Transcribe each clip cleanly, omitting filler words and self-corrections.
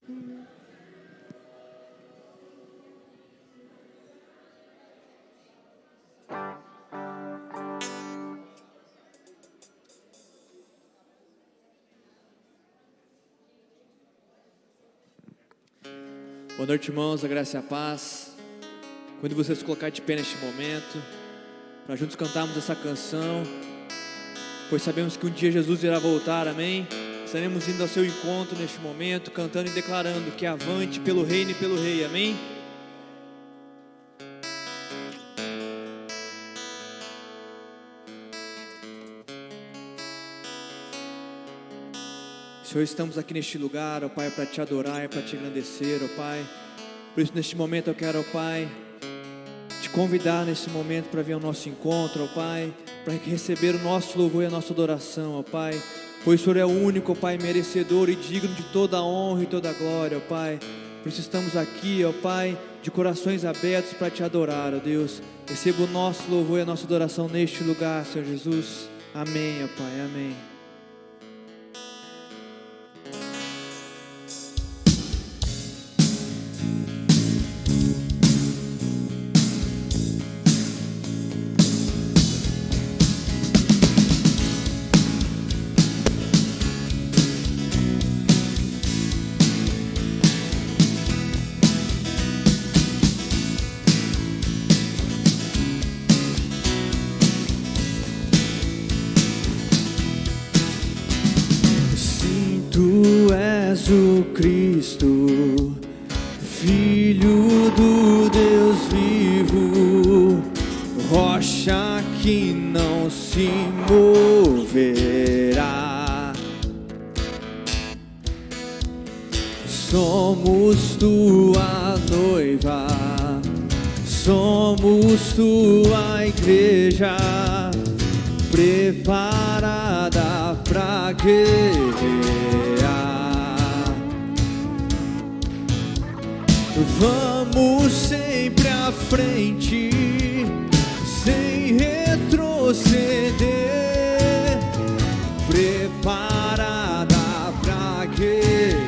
Boa noite, irmãos, a graça e a paz. Quando você se colocar de pé neste momento, para juntos cantarmos essa canção, pois sabemos que um dia Jesus irá voltar, amém? Estaremos indo ao seu encontro neste momento, cantando e declarando que avante pelo reino e pelo rei, amém? Senhor, estamos aqui neste lugar, ó Pai, para te adorar e para te engrandecer, ó Pai. Por isso, neste momento eu quero, ó Pai, te convidar nesse momento para vir ao nosso encontro, ó Pai, para receber o nosso louvor e a nossa adoração, ó Pai. Pois o Senhor é o único, ó Pai, merecedor e digno de toda a honra e toda a glória, ó Pai. Por isso estamos aqui, ó Pai, de corações abertos para te adorar, ó Deus. Receba o nosso louvor e a nossa adoração neste lugar, Senhor Jesus. Amém, ó Pai, amém. Tu és o Cristo, Filho do Deus vivo, rocha que não se moverá. Somos tua noiva, somos tua igreja, preparada pra guerrear. Vamos sempre à frente, sem retroceder, preparada pra guerrear.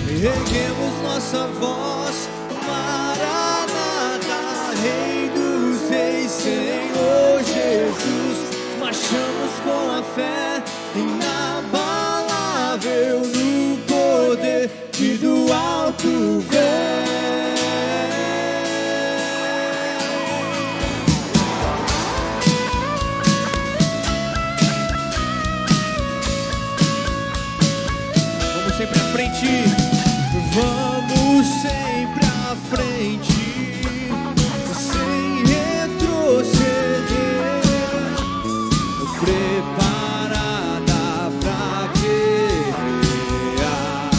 Erguemos nossa voz, Maranata, Rei dos Reis, Senhor Jesus. Marchamos com a fé inabalável no poder que do alto vem. Vamos sempre à frente. Vamos sempre à frente, sem retroceder, preparada pra guerrear.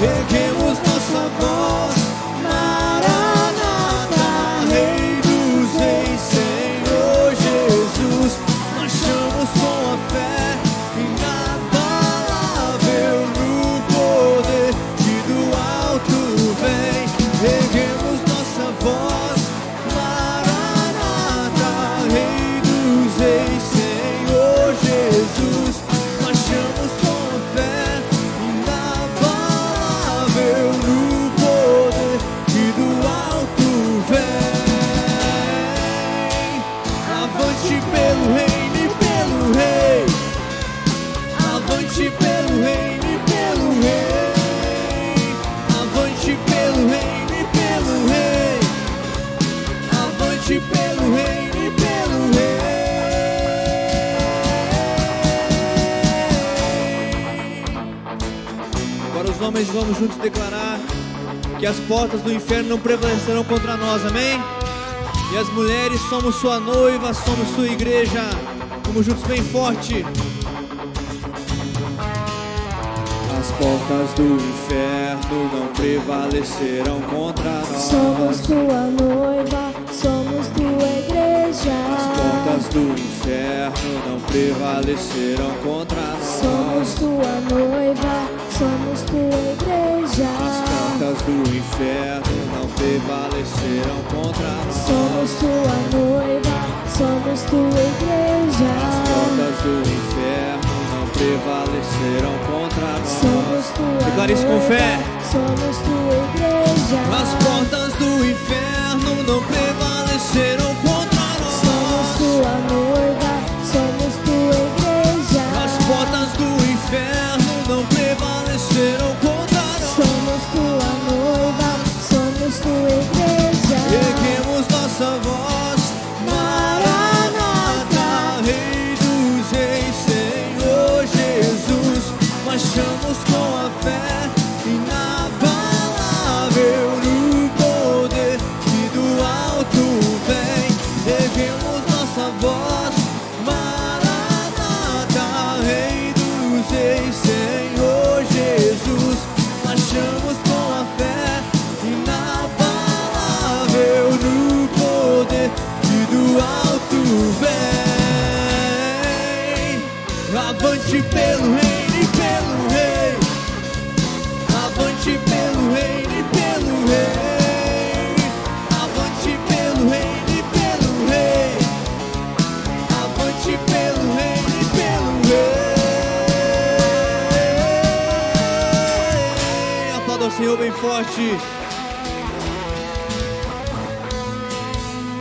Erguemos nossa voz, Maranata, Rei dos Reis, Senhor Jesus. Marchamos com a fé inabalável no poder que do alto vem. Erguemos nossa voz, Maranata, Rei dos Reis, Senhor Jesus. Marchamos com a fé inabalável no poder que do alto vem. Avante pelo reino e pelo rei, avante pelo reino e pelo rei, avante pelo reino e pelo rei, avante pelo reino e pelo rei. Agora os homens vamos juntos declarar que as portas do inferno não prevalecerão contra nós, amém? E as mulheres somos sua noiva, somos sua igreja. Vamos juntos bem forte. As portas do inferno não prevalecerão contra nós. Somos tua noiva, somos tua igreja. As portas do inferno não prevalecerão contra nós. Somos tua noiva, somos tua igreja. As portas do inferno não prevalecerão contra nós. Somos tua noiva, somos tua igreja. As portas do inferno não prevalecerão contra nós. Somos tua Declare isso com fé. somos tua igreja. As portas do inferno não prevalecerão contra nós. Somos tua noiva, somos tua igreja. As portas do inferno não prevalecerão contra nós. Somos tua noiva, somos tua igreja. Erguemos nossa voz, Maranata, Rei dos Reis, Senhor Jesus. Marchamos com a fé inabalável no poder que do alto vem. Erguemos nossa voz, Maranata, Rei dos Reis, Senhor Jesus. Marchamos com a fé inabalável no poder que do alto vem. Avante pelo reino e pelo rei. Avante pelo reino e pelo rei. Avante pelo reino e pelo rei. Avante pelo reino e pelo rei. Aplauda o Senhor bem forte.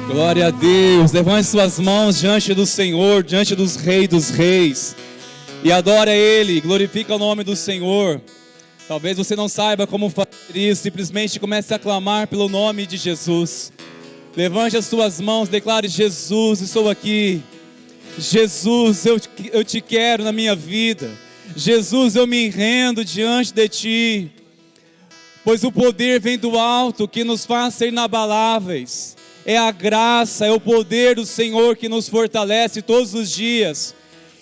Glória a Deus, levante suas mãos diante do Senhor, diante dos Reis dos Reis, e adora Ele, glorifica o nome do Senhor. Talvez você não saiba como fazer isso, simplesmente comece a clamar pelo nome de Jesus. Levante as suas mãos, declare: Jesus, estou aqui. Jesus, eu te quero na minha vida. Jesus, eu me rendo diante de Ti, pois o poder vem do alto que nos faz ser inabaláveis. É a graça, é o poder do Senhor que nos fortalece todos os dias.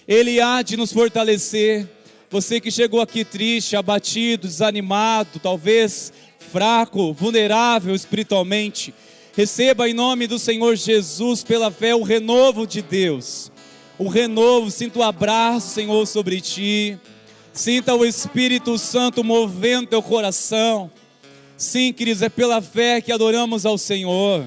Ele há de nos fortalecer. Você que chegou aqui triste, abatido, desanimado, talvez fraco, vulnerável espiritualmente, receba em nome do Senhor Jesus, pela fé, o renovo de Deus. O renovo, sinta o abraço, Senhor, sobre ti. Sinta o Espírito Santo movendo teu coração. Sim, queridos, é pela fé que adoramos ao Senhor.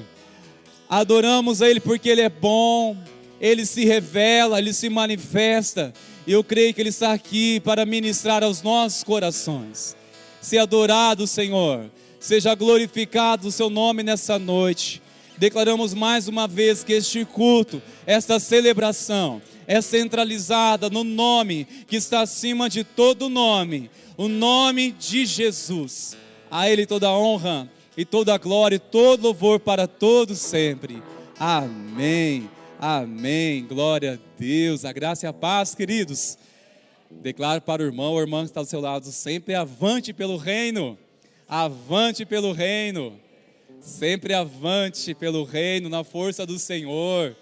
Adoramos a Ele porque Ele é bom, Ele se revela, Ele se manifesta. E eu creio que Ele está aqui para ministrar aos nossos corações. Seja adorado, Senhor, seja glorificado o Seu nome nessa noite. Declaramos mais uma vez que este culto, esta celebração, é centralizada no nome que está acima de todo nome, o nome de Jesus. A Ele toda a honra e toda a glória e todo louvor para todos sempre. Amém, amém, glória a Deus, a graça e a paz, queridos. Declaro para o irmão ou irmã que está do seu lado, sempre avante pelo reino, avante pelo reino, sempre avante pelo reino, na força do Senhor.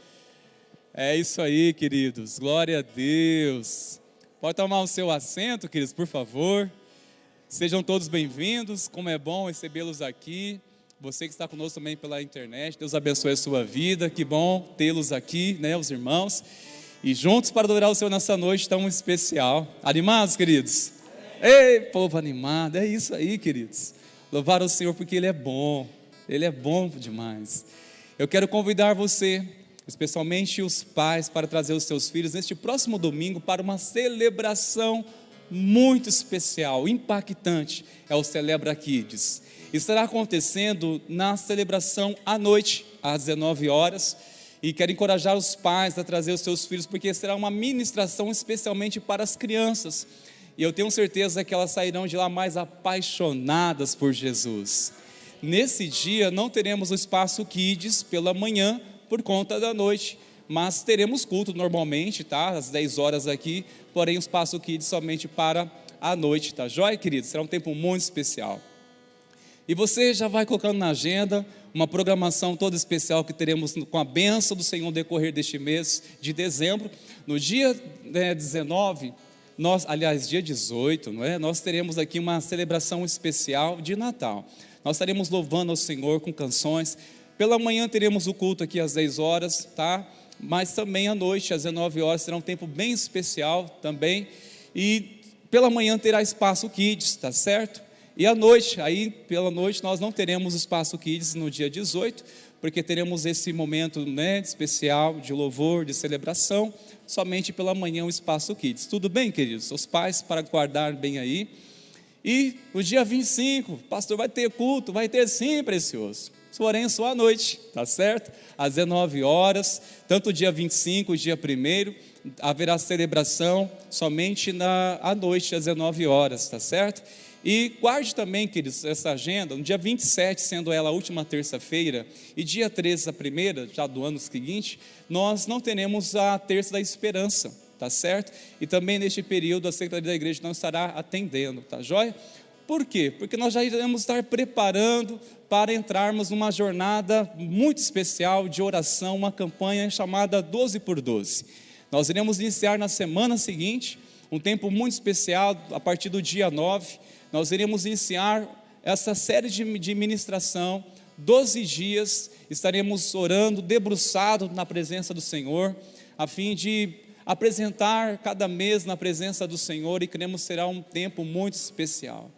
É isso aí, queridos, glória a Deus. Pode tomar o seu assento, queridos, por favor. Sejam todos bem-vindos, como é bom recebê-los aqui. Você que está conosco também pela internet, Deus abençoe a sua vida, que bom tê-los aqui, né, os irmãos. E juntos para adorar o Senhor nessa noite tão especial. Animados, queridos? Ei, povo animado, é isso aí, queridos. Louvar o Senhor porque Ele é bom demais. Eu quero convidar você, especialmente os pais, para trazer os seus filhos neste próximo domingo para uma celebração muito especial, impactante, é o Celebra Kids. Estará acontecendo na celebração à noite, às 19 horas, e quero encorajar os pais a trazer os seus filhos, porque será uma ministração especialmente para as crianças, e eu tenho certeza que elas sairão de lá mais apaixonadas por Jesus. Nesse dia não teremos o espaço Kids pela manhã, por conta da noite, mas teremos culto normalmente, tá? Às 10 horas aqui, porém o espaço Kids somente para a noite, tá joia, queridos? Será um tempo muito especial. E você já vai colocando na agenda uma programação toda especial que teremos com a bênção do Senhor no decorrer deste mês de dezembro. No dia 19, dia 18, não é? Nós teremos aqui uma celebração especial de Natal. Nós estaremos louvando ao Senhor com canções. Pela manhã teremos o culto aqui às 10 horas, tá? Mas também à noite, às 19 horas, será um tempo bem especial também. E pela manhã terá espaço Kids, tá certo? E à noite, aí pela noite nós não teremos espaço Kids no dia 18, porque teremos esse momento, né, especial de louvor, de celebração, somente pela manhã o espaço Kids. Tudo bem, queridos? Os pais para guardar bem aí. E no dia 25, pastor, vai ter culto? Vai ter sim, precioso. Porém, só à noite, tá certo? Às 19 horas, tanto o dia 25, o dia 1º, haverá celebração somente à noite, às 19 horas, tá certo? E guarde também, queridos, essa agenda, no dia 27, sendo ela a última terça-feira, e dia 13, a primeira, já do ano seguinte, nós não teremos a terça da esperança, tá certo? E também neste período a secretaria da igreja não estará atendendo, tá joia? Por quê? Porque nós já iremos estar preparando para entrarmos numa jornada muito especial de oração, uma campanha chamada 12 por 12. Nós iremos iniciar na semana seguinte, um tempo muito especial, a partir do dia 9, nós iremos iniciar essa série de ministração, 12 dias, estaremos orando, debruçado na presença do Senhor, a fim de apresentar cada mês na presença do Senhor, e cremos que será um tempo muito especial.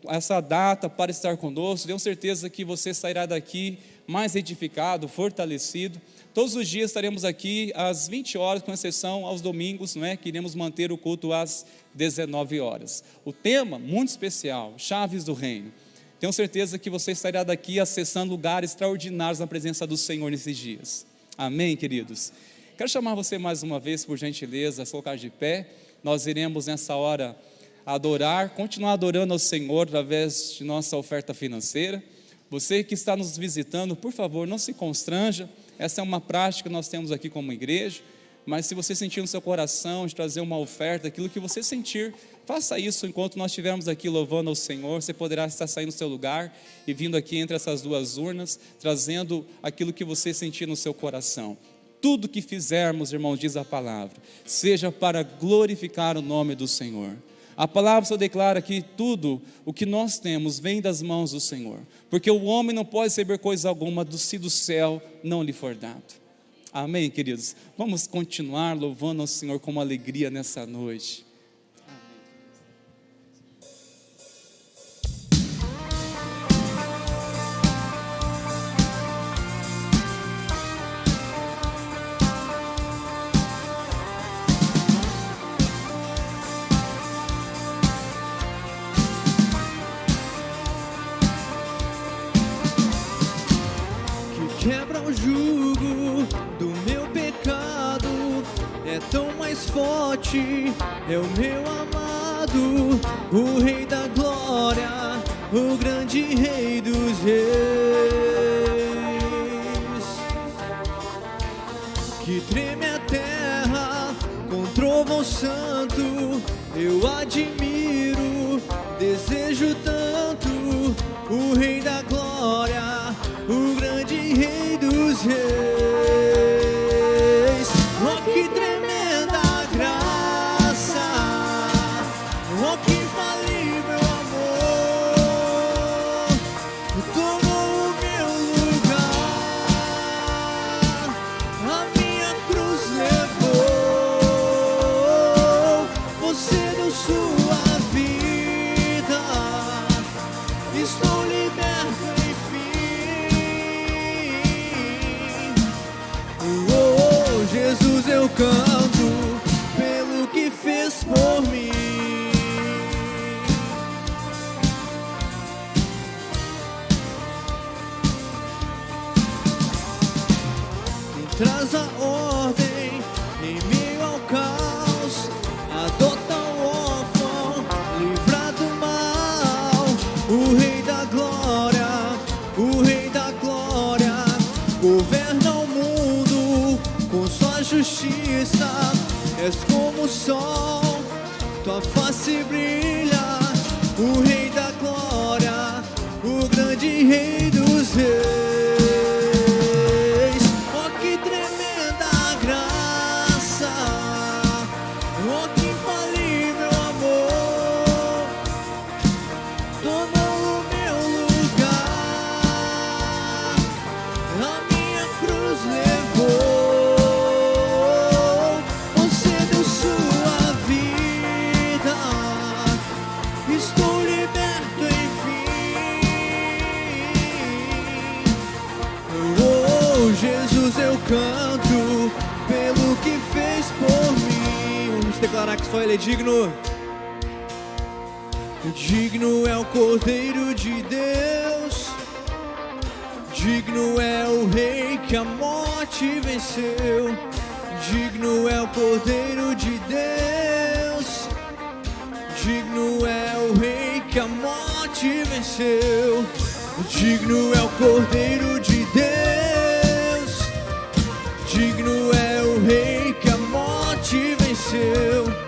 Essa data para estar conosco, tenho certeza que você sairá daqui mais edificado, fortalecido. Todos os dias estaremos aqui às 20 horas, com exceção aos domingos, não é? Que iremos manter o culto às 19 horas. O tema, muito especial, chaves do reino. Tenho certeza que você estará daqui acessando lugares extraordinários na presença do Senhor nesses dias. Amém, queridos? Quero chamar você mais uma vez, por gentileza, a se colocar de pé. Nós iremos nessa hora adorar, continuar adorando ao Senhor através de nossa oferta financeira. Você que está nos visitando, por favor, não se constranja. Essa é uma prática que nós temos aqui como igreja, mas se você sentir no seu coração de trazer uma oferta, aquilo que você sentir, faça isso enquanto nós estivermos aqui louvando ao Senhor. Você poderá estar saindo do seu lugar e vindo aqui entre essas duas urnas, trazendo aquilo que você sentir no seu coração. Tudo que fizermos, irmãos, diz a palavra, seja para glorificar o nome do Senhor. A palavra só declara que tudo o que nós temos vem das mãos do Senhor, porque o homem não pode receber coisa alguma se do céu não lhe for dado. Amém, queridos? Vamos continuar louvando ao Senhor com alegria nessa noite. Quebra o jugo do meu pecado, é tão mais forte, é o meu amado, o Rei da Glória, o grande Rei dos Reis, que treme a terra com trovão santo, eu admiro, desejo tanto, o Rei da Glória, o grande Rei dos Reis. Oh, que tremenda graça, oh, que infalível amor, tomou o meu lugar, a minha cruz levou, você deu sua vida, estou liberto. Jesus, eu canto pelo que fez por mim. Quem traz a ordem em meio ao caos, adota o órfão, livra do mal, o Rei da Glória, o Rei da Glória, governa o mundo com sua justiça, és como o sol, tua face brilha, o Rei da Glória, o grande Rei dos Reis. Oh, que tremenda graça, oh, que infalível amor, tomou o Jesus, eu canto pelo que fez por mim. Vamos declarar que só Ele é digno. Digno é o Cordeiro de Deus, digno é o Rei que a morte venceu. Digno é o Cordeiro de Deus, digno é o Rei que a morte venceu. Digno é o Cordeiro de Deus, digno é o Rei que a morte venceu.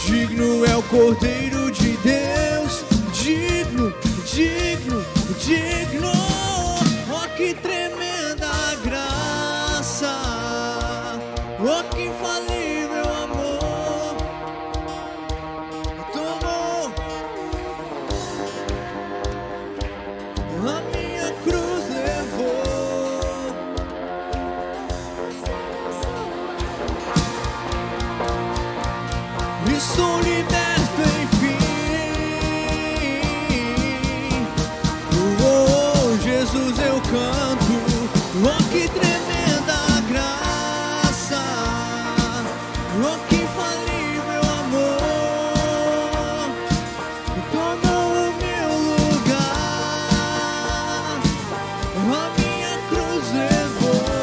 Digno é o Cordeiro de Deus, digno, digno, digno. Oh, que tremenda graça, oh, que infalível amor. Tomou a minha cruz, levou. E sou liberto enfim. Oh, Jesus, eu canto. Oh, que tremenda graça, oh, que infalível amor. Tomou o meu lugar, a minha cruz levou.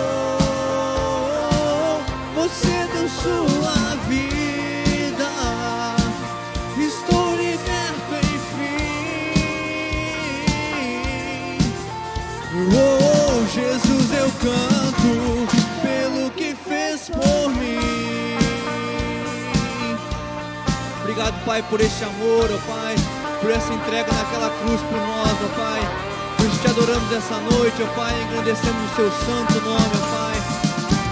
Você deu sua vida, estou liberto enfim. Oh, Jesus, eu canto pelo que fez por mim. Obrigado, Pai, por esse amor, ó Pai, por essa entrega naquela cruz por nós, ó Pai. Por isso te adoramos essa noite, ó Pai, engrandecemos o seu santo nome, ó Pai.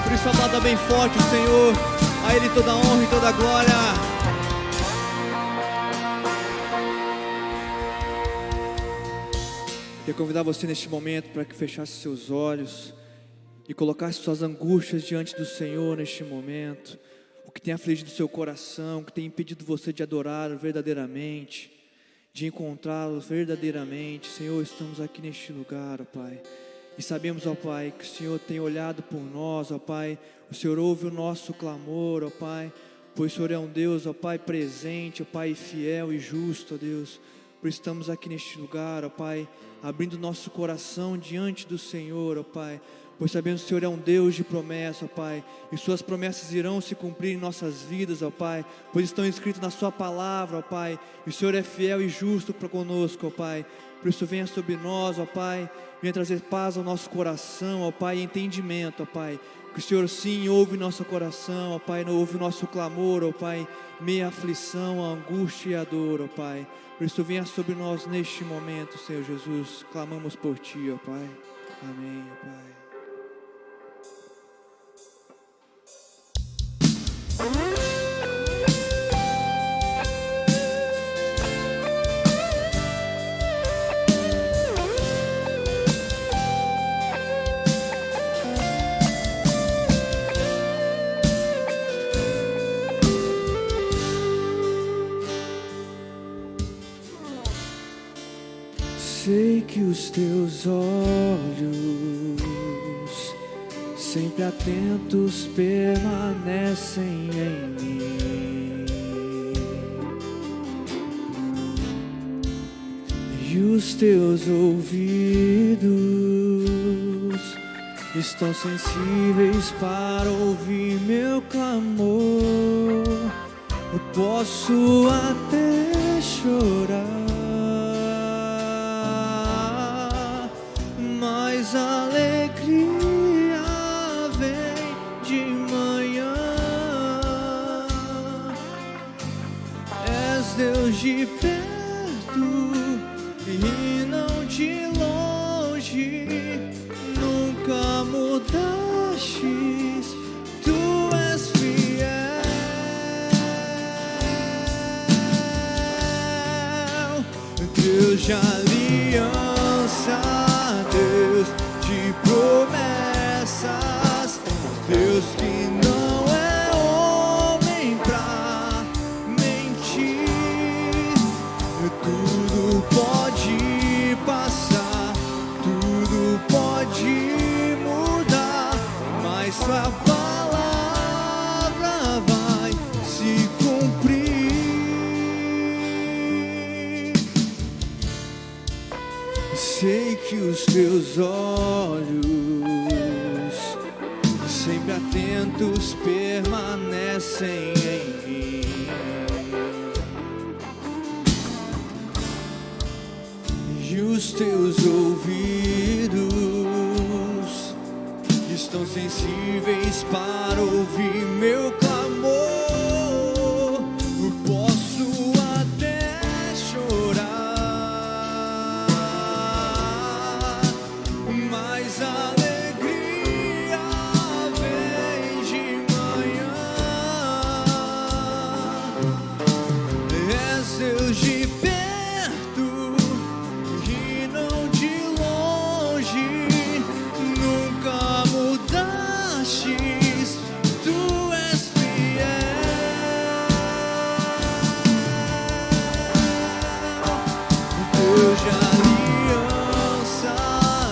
Por isso aplauda bem forte o Senhor, a Ele toda a honra e toda a glória. Quero convidar você neste momento para que fechasse seus olhos e colocasse suas angústias diante do Senhor neste momento. O que tem afligido seu coração, o que tem impedido você de adorar verdadeiramente, de encontrá-lo verdadeiramente. Senhor, estamos aqui neste lugar, ó Pai, e sabemos, ó Pai, que o Senhor tem olhado por nós, ó Pai. O Senhor ouve o nosso clamor, ó Pai, pois o Senhor é um Deus, ó Pai, presente, ó Pai, fiel e justo, ó Deus. Por isso estamos aqui neste lugar, ó Pai, abrindo nosso coração diante do Senhor, ó Pai, pois sabemos que o Senhor é um Deus de promessa, ó Pai, e suas promessas irão se cumprir em nossas vidas, ó Pai, pois estão escritas na sua palavra, ó Pai, e o Senhor é fiel e justo para conosco, ó Pai. Por isso venha sobre nós, ó Pai, venha trazer paz ao nosso coração, ó Pai, e entendimento, ó Pai, que o Senhor sim ouve nosso coração, ó Pai, ouve o nosso clamor, ó Pai, meia aflição, a angústia e a dor, ó Pai. Por isso venha sobre nós neste momento, Senhor Jesus, clamamos por Ti, ó Pai. Amém, ó Pai. Sei que os teus olhos, sempre atentos, permanecem em mim, e os teus ouvidos estão sensíveis para ouvir meu clamor. Eu posso até chorar, mas a alegria vem de manhã. És Deus de perto e não de longe, nunca mudastes, Tu és fiel. Deus de aliança, Deus de promessas, Deus que não é homem pra mentir. Tudo pode passar, tudo pode mudar, Sei que os teus olhos, sempre atentos, permanecem em mim. E os teus ouvidos estão sensíveis para ouvir meu clamor. Posso até chorar, mas a alegria vem de manhã. És Deus de perto e não de longe, nunca mudastes, tu és fiel. Deus de aliança,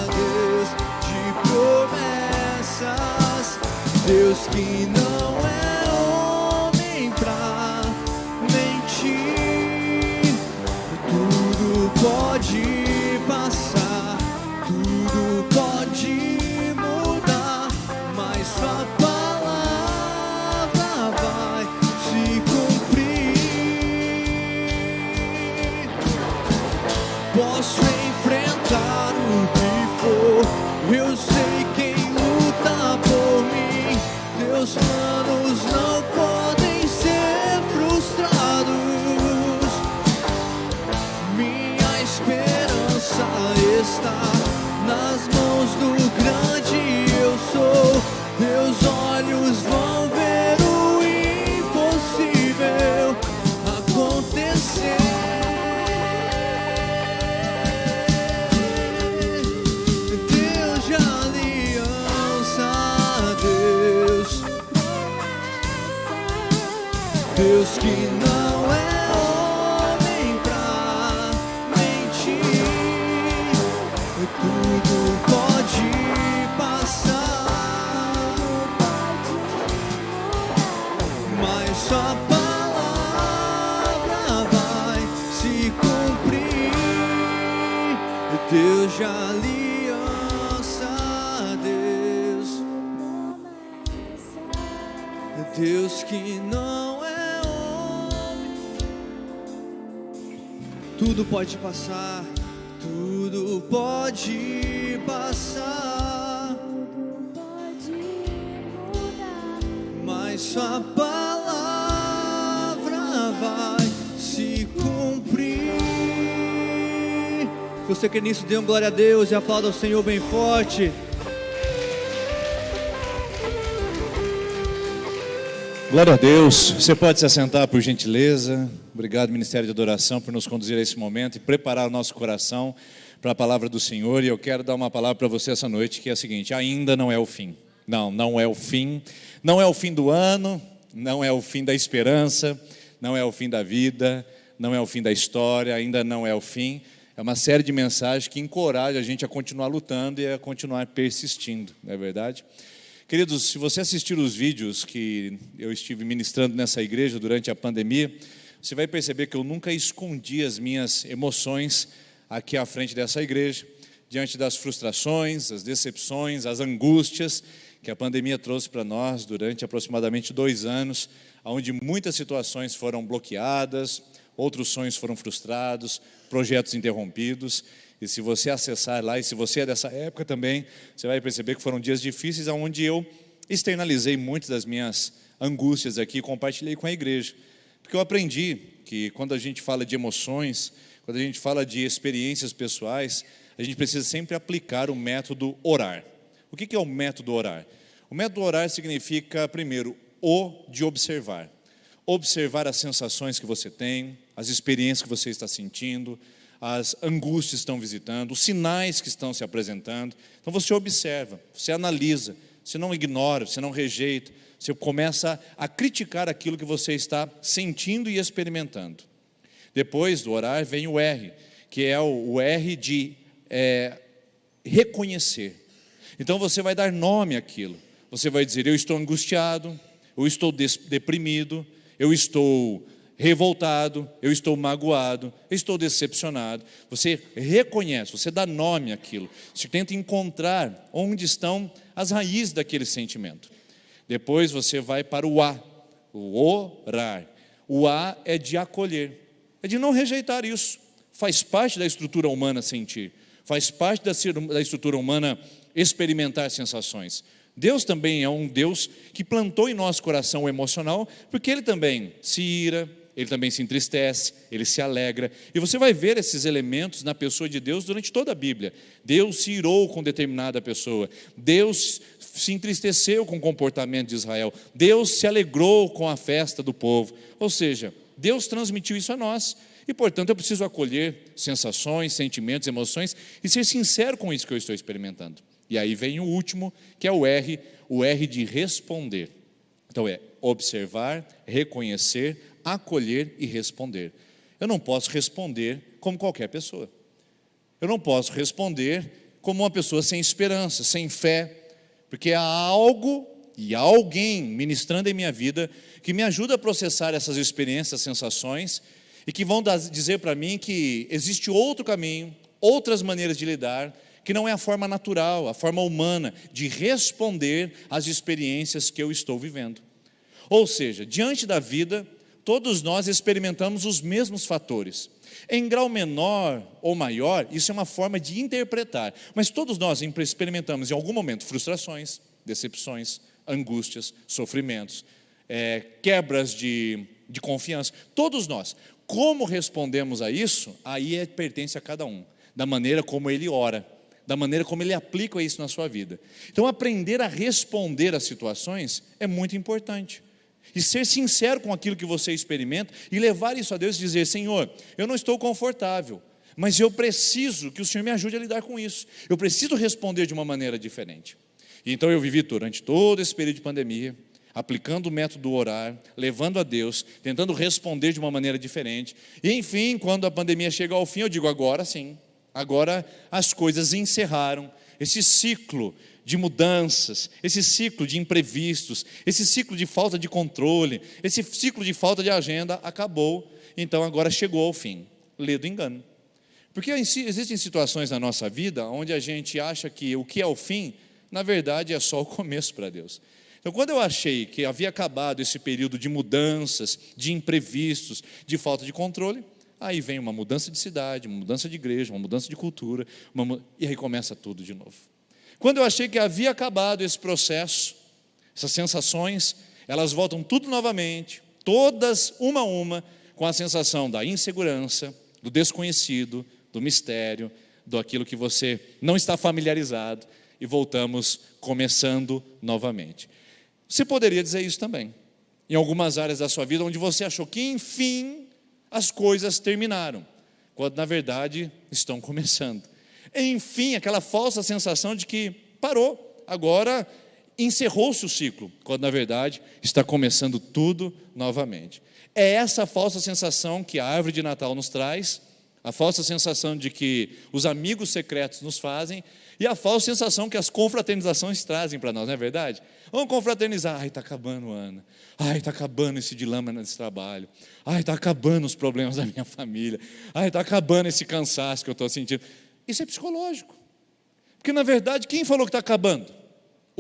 Deus de promessas, Deus que não é homem pra mentir. Tudo pode passar, tudo pode mudar, mas sua palavra vai se cumprir. Posso enfrentar o que for, eu sei quem luta por mim. Teus planos não podem ser frustrados. Minha esperança está nas mãos do grande eu sou. Teus olhos vão ver o impossível acontecer. Deus de aliança, Deus, Deus que não é homem pra mentir. Tudo pode passar, mas sua palavra vai se cumprir. Deus de aliança, Deus, Deus que não é homem. Tudo pode passar, tudo pode passar, Tudo pode mudar, mas sua palavra vai se cumprir. Se você quer nisso, dê um glória a Deus e aplauda o Senhor bem forte. Glória a Deus. Você pode se assentar, por gentileza. Obrigado, Ministério de Adoração, por nos conduzir a esse momento e preparar o nosso coração para a palavra do Senhor. E eu quero dar uma palavra para você essa noite, que é a seguinte: ainda não é o fim. Não é o fim. Não é o fim do ano, não é o fim da esperança, não é o fim da vida, não é o fim da história, ainda não é o fim. É uma série de mensagens que encoraja a gente a continuar lutando e a continuar persistindo, não é verdade? Queridos, se você assistir os vídeos que eu estive ministrando nessa igreja durante a pandemia, você vai perceber que eu nunca escondi as minhas emoções aqui à frente dessa igreja, diante das frustrações, as decepções, as angústias que a pandemia trouxe para nós durante aproximadamente 2 anos, onde muitas situações foram bloqueadas, outros sonhos foram frustrados, projetos interrompidos. E se você acessar lá, e se você é dessa época também, você vai perceber que foram dias difíceis, onde eu externalizei muitas das minhas angústias aqui e compartilhei com a igreja. Porque eu aprendi que quando a gente fala de emoções, quando a gente fala de experiências pessoais, a gente precisa sempre aplicar o método orar. O que é o método orar? O método orar significa, primeiro, de observar. Observar as sensações que você tem, as experiências que você está sentindo, as angústias que estão visitando, os sinais que estão se apresentando. Então você observa, você analisa, você não ignora, você não rejeita, você começa a criticar aquilo que você está sentindo e experimentando. Depois do orar vem o R, que é o R de reconhecer. Então você vai dar nome àquilo, você vai dizer: eu estou angustiado, eu estou deprimido, eu estou revoltado, eu estou magoado, eu estou decepcionado. Você reconhece, você dá nome àquilo. Você tenta encontrar onde estão as raízes daquele sentimento. Depois você vai para o A, o orar. O A é de acolher, é de não rejeitar isso. Faz parte da estrutura humana sentir, faz parte da estrutura humana experimentar sensações. Deus também é um Deus que plantou em nosso coração o emocional, porque Ele também se ira, Ele também se entristece, Ele se alegra. E você vai ver esses elementos na pessoa de Deus durante toda a Bíblia. Deus se irou com determinada pessoa, Deus se entristeceu com o comportamento de Israel, Deus se alegrou com a festa do povo. Ou seja, Deus transmitiu isso a nós. E, portanto, eu preciso acolher sensações, sentimentos, emoções e ser sincero com isso que eu estou experimentando. E aí vem o último, que é o R de responder. Então é observar, reconhecer, acolher e responder. Eu não posso responder como qualquer pessoa. Eu não posso responder como uma pessoa sem esperança, sem fé, porque há algo e há alguém ministrando em minha vida que me ajuda a processar essas experiências, sensações, e que vão dizer para mim que existe outro caminho, outras maneiras de lidar, que não é a forma natural, a forma humana de responder às experiências que eu estou vivendo. Ou seja, diante da vida, todos nós experimentamos os mesmos fatores. Em grau menor ou maior, isso é uma forma de interpretar, mas todos nós experimentamos em algum momento frustrações, decepções, angústias, sofrimentos, quebras de confiança, todos nós. Como respondemos a isso, aí pertence a cada um, da maneira como ele ora, da maneira como ele aplica isso na sua vida. Então, aprender a responder às situações é muito importante. E ser sincero com aquilo que você experimenta e levar isso a Deus e dizer: Senhor, eu não estou confortável, mas eu preciso que o Senhor me ajude a lidar com isso. Eu preciso responder de uma maneira diferente. E então eu vivi durante todo esse período de pandemia, aplicando o método orar, levando a Deus, tentando responder de uma maneira diferente. E enfim, quando a pandemia chega ao fim, eu digo: agora sim, agora as coisas encerraram. Esse ciclo de mudanças, esse ciclo de imprevistos, esse ciclo de falta de controle, esse ciclo de falta de agenda acabou. Então agora chegou ao fim. Lê do engano. Porque existem situações na nossa vida onde a gente acha que o que é o fim, na verdade é só o começo para Deus. Então, quando eu achei que havia acabado esse período de mudanças, de imprevistos, de falta de controle, aí vem uma mudança de cidade, uma mudança de igreja, uma mudança de cultura, e aí começa tudo de novo. Quando eu achei que havia acabado esse processo, essas sensações, elas voltam tudo novamente, todas uma a uma, com a sensação da insegurança, do desconhecido, do mistério, do aquilo que você não está familiarizado, e voltamos começando novamente. Você poderia dizer isso também, em algumas áreas da sua vida, onde você achou que, enfim, as coisas terminaram, quando na verdade estão começando. Enfim, aquela falsa sensação de que parou, agora encerrou-se o ciclo, quando na verdade está começando tudo novamente. É essa falsa sensação que a árvore de Natal nos traz, a falsa sensação de que os amigos secretos nos fazem, e a falsa sensação que as confraternizações trazem para nós, não é verdade? Vamos confraternizar. Ai, está acabando o ano. Ai, está acabando esse dilema nesse trabalho. Ai, está acabando os problemas da minha família. Ai, está acabando esse cansaço que eu estou sentindo. Isso é psicológico. Porque, na verdade, quem falou que está acabando?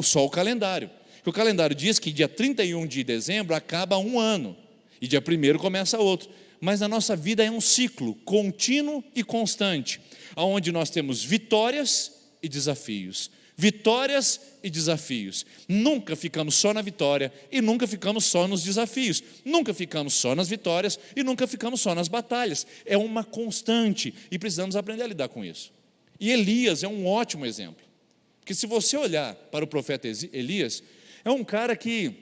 Só o calendário. Porque o calendário diz que dia 31 de dezembro acaba um ano. E dia 1º começa outro. Mas a nossa vida é um ciclo contínuo e constante, onde nós temos vitórias e desafios. Vitórias e desafios. Nunca ficamos só na vitória e nunca ficamos só nos desafios. Nunca ficamos só nas vitórias e nunca ficamos só nas batalhas. É uma constante e precisamos aprender a lidar com isso. E Elias é um ótimo exemplo. Porque se você olhar para o profeta Elias, é um cara que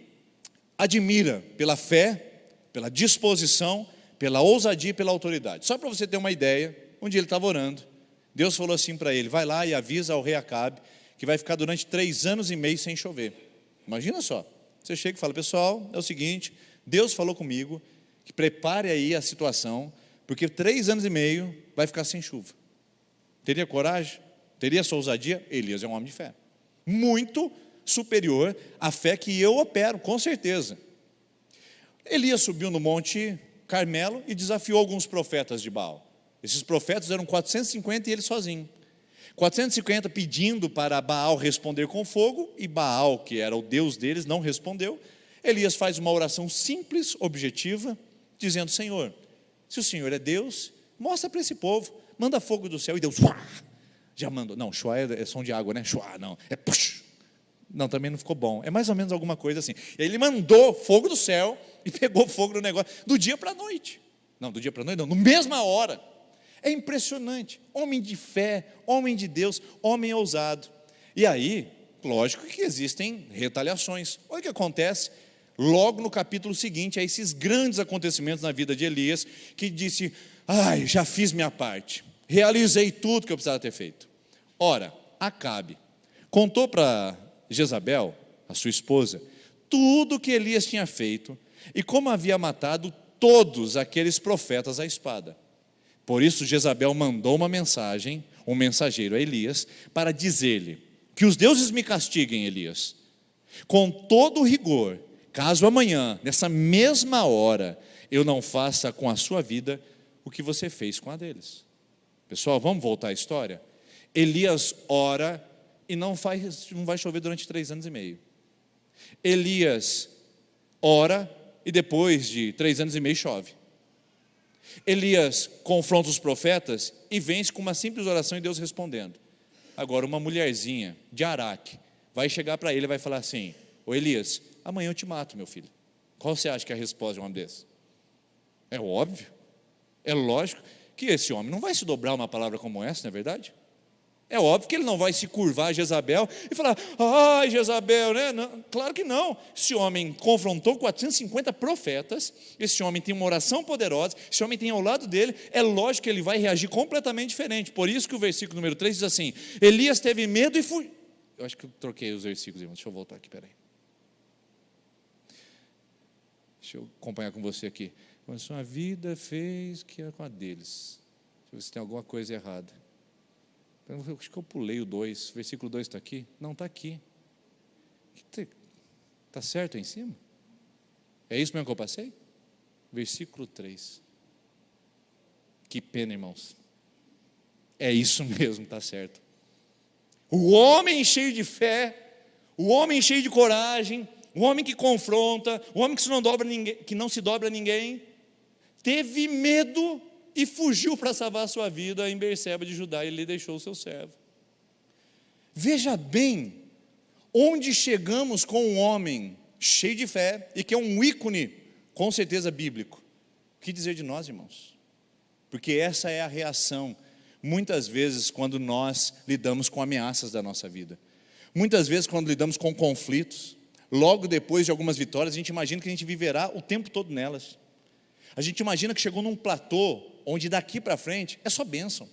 admira pela fé, pela disposição, pela ousadia e pela autoridade. Só para você ter uma ideia, um dia ele estava orando, Deus falou assim para ele: vai lá e avisa ao rei Acabe que vai ficar durante 3 anos e meio sem chover. Imagina só, você chega e fala: pessoal, é o seguinte, Deus falou comigo que prepare aí a situação, porque 3 anos e meio vai ficar sem chuva. Teria coragem? Teria essa ousadia? Elias é um homem de fé, muito superior à fé que eu opero, com certeza. Elias subiu no monte Carmelo e desafiou alguns profetas de Baal. Esses profetas eram 450 e ele sozinho. 450 pedindo para Baal responder com fogo, e Baal, que era o Deus deles, não respondeu. Elias faz uma oração simples, objetiva, dizendo: Senhor, se o Senhor é Deus, mostra para esse povo, manda fogo do céu. E Deus já mandou. Não, chuá é som de água, né? Chuá, não, é push. Não, também não ficou bom. É mais ou menos alguma coisa assim. Ele mandou fogo do céu e pegou fogo no negócio do dia para a noite. Não, do dia para a noite não, na mesma hora. É impressionante. Homem de fé, homem de Deus, homem ousado. E aí, lógico que existem retaliações. Olha o que acontece logo no capítulo seguinte a esses grandes acontecimentos na vida de Elias, que disse: ai, já fiz minha parte, realizei tudo que eu precisava ter feito. Ora, Acabe contou para Jezabel, a sua esposa, tudo que Elias tinha feito e como havia matado todos aqueles profetas à espada. Por isso Jezabel mandou uma mensagem, um mensageiro a Elias, para dizer-lhe: que os deuses me castiguem, Elias, com todo rigor, caso amanhã, nessa mesma hora, eu não faça com a sua vida o que você fez com a deles. Pessoal, vamos voltar à história? Elias ora e não vai chover durante 3 anos e meio. Elias ora e depois de 3 anos e meio chove. Elias confronta os profetas e vence com uma simples oração e Deus respondendo. Agora uma mulherzinha de Araque vai chegar para ele e vai falar assim: ô Elias, amanhã eu te mato, meu filho. Qual você acha que é a resposta de um homem desse? É óbvio, é lógico que esse homem não vai se dobrar a uma palavra como essa, não é verdade? É óbvio que ele não vai se curvar a Jezabel e falar: ai, Jezabel, né? Não, claro que não. Esse homem confrontou 450 profetas, esse homem tem uma oração poderosa, esse homem tem ao lado dele, é lógico que ele vai reagir completamente diferente. Por isso que o versículo número 3 diz assim: Elias teve medo e fugiu. Eu acho que eu troquei os versículos, irmão. Deixa eu voltar aqui, peraí. Deixa eu acompanhar com você aqui. A sua vida fez que era com a deles. Deixa eu ver se tem alguma coisa errada. Eu acho que eu pulei o 2, versículo 2 está aqui? Não, está aqui. Está certo aí em cima? É isso mesmo que eu passei? Versículo 3. Que pena, irmãos. É isso mesmo, está certo. O homem cheio de fé, o homem cheio de coragem, o homem que confronta, o homem que não se dobra a ninguém, teve medo e fugiu para salvar a sua vida em Berseba de Judá, e ele deixou o seu servo. Veja bem onde chegamos com um homem cheio de fé e que é um ícone, com certeza bíblico. O que dizer de nós, irmãos? Porque essa é a reação, muitas vezes, quando nós lidamos com ameaças da nossa vida. Muitas vezes, quando lidamos com conflitos, logo depois de algumas vitórias, a gente imagina que a gente viverá o tempo todo nelas. A gente imagina que chegou num platô onde daqui para frente é só bênção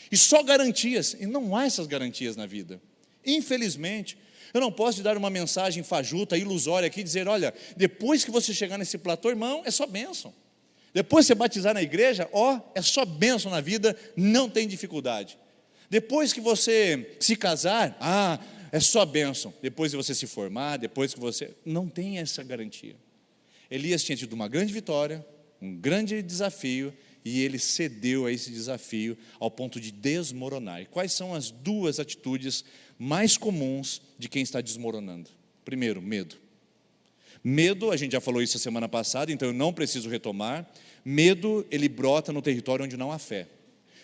e só garantias, e não há essas garantias na vida. Infelizmente, eu não posso te dar uma mensagem fajuta, ilusória aqui, dizer: olha, depois que você chegar nesse platô, irmão, é só bênção. Depois que você batizar na igreja, é só bênção na vida, não tem dificuldade. Depois que você se casar, é só bênção. Depois que você se formar, depois que você... Não tem essa garantia. Elias tinha tido uma grande vitória, um grande desafio, e ele cedeu a esse desafio ao ponto de desmoronar. E quais são as 2 atitudes mais comuns de quem está desmoronando? Primeiro, medo. Medo, a gente já falou isso a semana passada, então eu não preciso retomar. Medo, ele brota no território onde não há fé.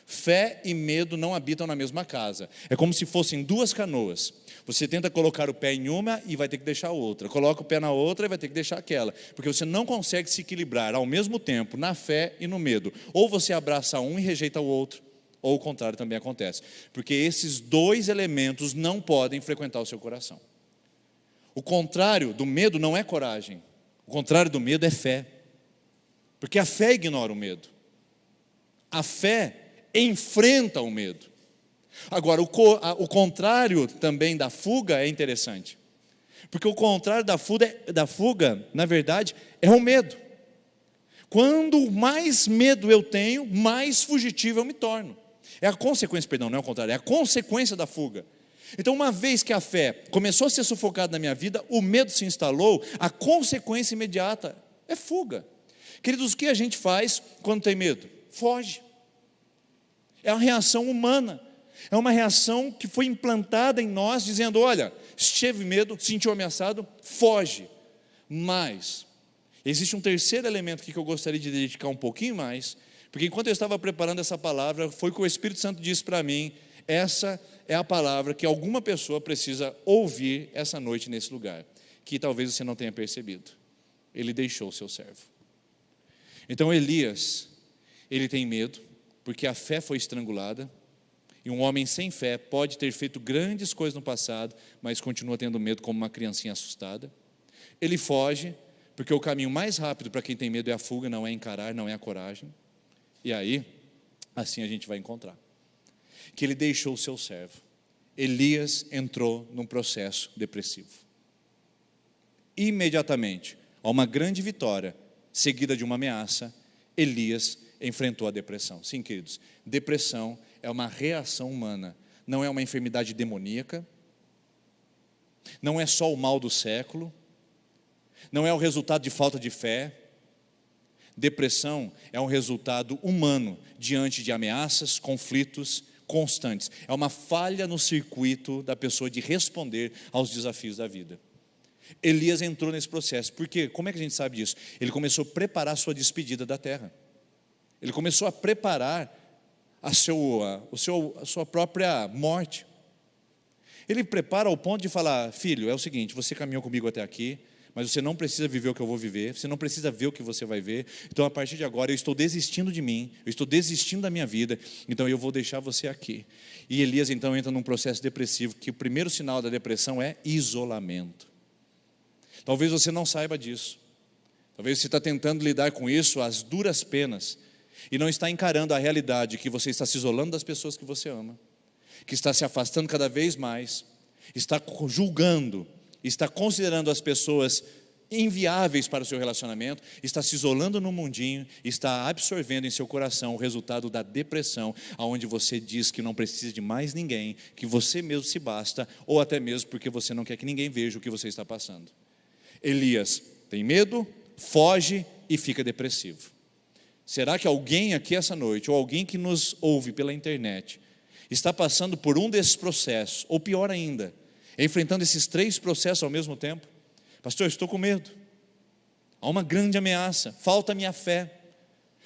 Fé e medo não habitam na mesma casa. É como se fossem 2 canoas. Você tenta colocar o pé em uma e vai ter que deixar a outra. Coloca o pé na outra e vai ter que deixar aquela. Porque você não consegue se equilibrar ao mesmo tempo na fé e no medo. Ou você abraça um e rejeita o outro, ou o contrário também acontece. Porque esses 2 elementos não podem frequentar o seu coração. O contrário do medo não é coragem. O contrário do medo é fé. Porque a fé ignora o medo. A fé enfrenta o medo. Agora, o contrário também da fuga é interessante. Porque o contrário da fuga, na verdade, é o medo. Quando mais medo eu tenho, mais fugitivo eu me torno. É a consequência, perdão, não é o contrário, é a consequência da fuga. Então, uma vez que a fé começou a ser sufocada na minha vida, o medo se instalou, a consequência imediata é fuga. Queridos, o que a gente faz quando tem medo? Foge. É uma reação humana. É uma reação que foi implantada em nós, dizendo: olha, se teve medo, se sentiu ameaçado, foge. Mas existe um terceiro elemento aqui que eu gostaria de dedicar um pouquinho mais, porque enquanto eu estava preparando essa palavra, foi que o Espírito Santo disse para mim: essa é a palavra que alguma pessoa precisa ouvir essa noite nesse lugar, que talvez você não tenha percebido. Ele deixou o seu servo. Então Elias, ele tem medo, porque a fé foi estrangulada, e um homem sem fé pode ter feito grandes coisas no passado, mas continua tendo medo como uma criancinha assustada. Ele foge, porque o caminho mais rápido para quem tem medo é a fuga, não é encarar, não é a coragem. E aí, assim a gente vai encontrar que ele deixou o seu servo. Elias entrou num processo depressivo. Imediatamente, a uma grande vitória, seguida de uma ameaça, Elias enfrentou a depressão. Sim, queridos, depressão é uma reação humana, não é uma enfermidade demoníaca, não é só o mal do século, não é o resultado de falta de fé. Depressão é um resultado humano diante de ameaças, conflitos constantes. É uma falha no circuito da pessoa de responder aos desafios da vida. Elias entrou nesse processo. Por quê? Como é que a gente sabe disso? Ele começou a preparar a sua despedida da terra. Ele começou a preparar a sua própria morte. Ele prepara ao ponto de falar: filho, é o seguinte, você caminhou comigo até aqui, mas você não precisa viver o que eu vou viver, você não precisa ver o que você vai ver, então a partir de agora eu estou desistindo de mim, eu estou desistindo da minha vida, então eu vou deixar você aqui. E Elias então entra num processo depressivo, que o primeiro sinal da depressão é isolamento. Talvez você não saiba disso, talvez você está tentando lidar com isso às duras penas, e não está encarando a realidade que você está se isolando das pessoas que você ama, que está se afastando cada vez mais, está julgando, está considerando as pessoas inviáveis para o seu relacionamento, está se isolando no mundinho, está absorvendo em seu coração o resultado da depressão, onde você diz que não precisa de mais ninguém, que você mesmo se basta, ou até mesmo porque você não quer que ninguém veja o que você está passando. Elias tem medo, foge e fica depressivo. Será que alguém aqui essa noite, ou alguém que nos ouve pela internet, está passando por um desses processos, ou pior ainda, enfrentando esses 3 processos ao mesmo tempo? Pastor, eu estou com medo, há uma grande ameaça, falta minha fé.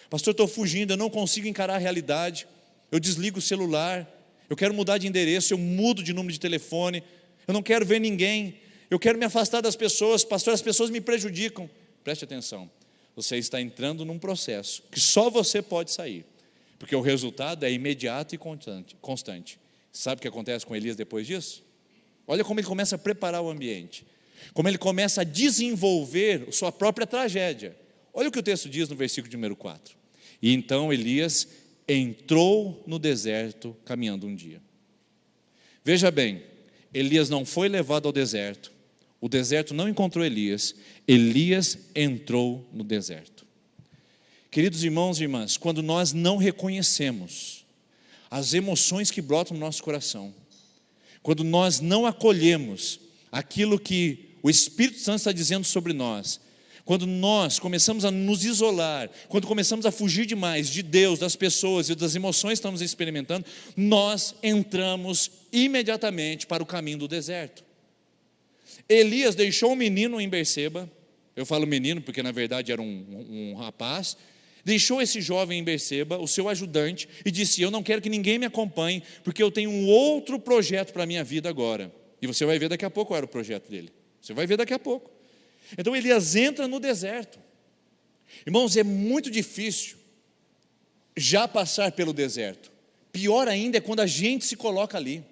Pastor, eu estou fugindo, eu não consigo encarar a realidade, eu desligo o celular, eu quero mudar de endereço, eu mudo de número de telefone, eu não quero ver ninguém, eu quero me afastar das pessoas. Pastor, as pessoas me prejudicam. Preste atenção, você está entrando num processo que só você pode sair, porque o resultado é imediato e constante. Sabe o que acontece com Elias depois disso? Olha como ele começa a preparar o ambiente, como ele começa a desenvolver sua própria tragédia. Olha o que o texto diz no versículo de número 4. E então Elias entrou no deserto caminhando um dia. Veja bem, Elias não foi levado ao deserto, o deserto não encontrou Elias, Elias entrou no deserto. Queridos irmãos e irmãs, quando nós não reconhecemos as emoções que brotam no nosso coração, quando nós não acolhemos aquilo que o Espírito Santo está dizendo sobre nós, quando nós começamos a nos isolar, quando começamos a fugir demais de Deus, das pessoas e das emoções que estamos experimentando, nós entramos imediatamente para o caminho do deserto. Elias deixou um menino em Berseba, eu falo menino porque na verdade era um rapaz, deixou esse jovem em Berseba, o seu ajudante, e disse: eu não quero que ninguém me acompanhe, porque eu tenho um outro projeto para a minha vida agora. E você vai ver daqui a pouco qual era o projeto dele. Você vai ver daqui a pouco. Então Elias entra no deserto. Irmãos, é muito difícil já passar pelo deserto. Pior ainda é quando a gente se coloca ali.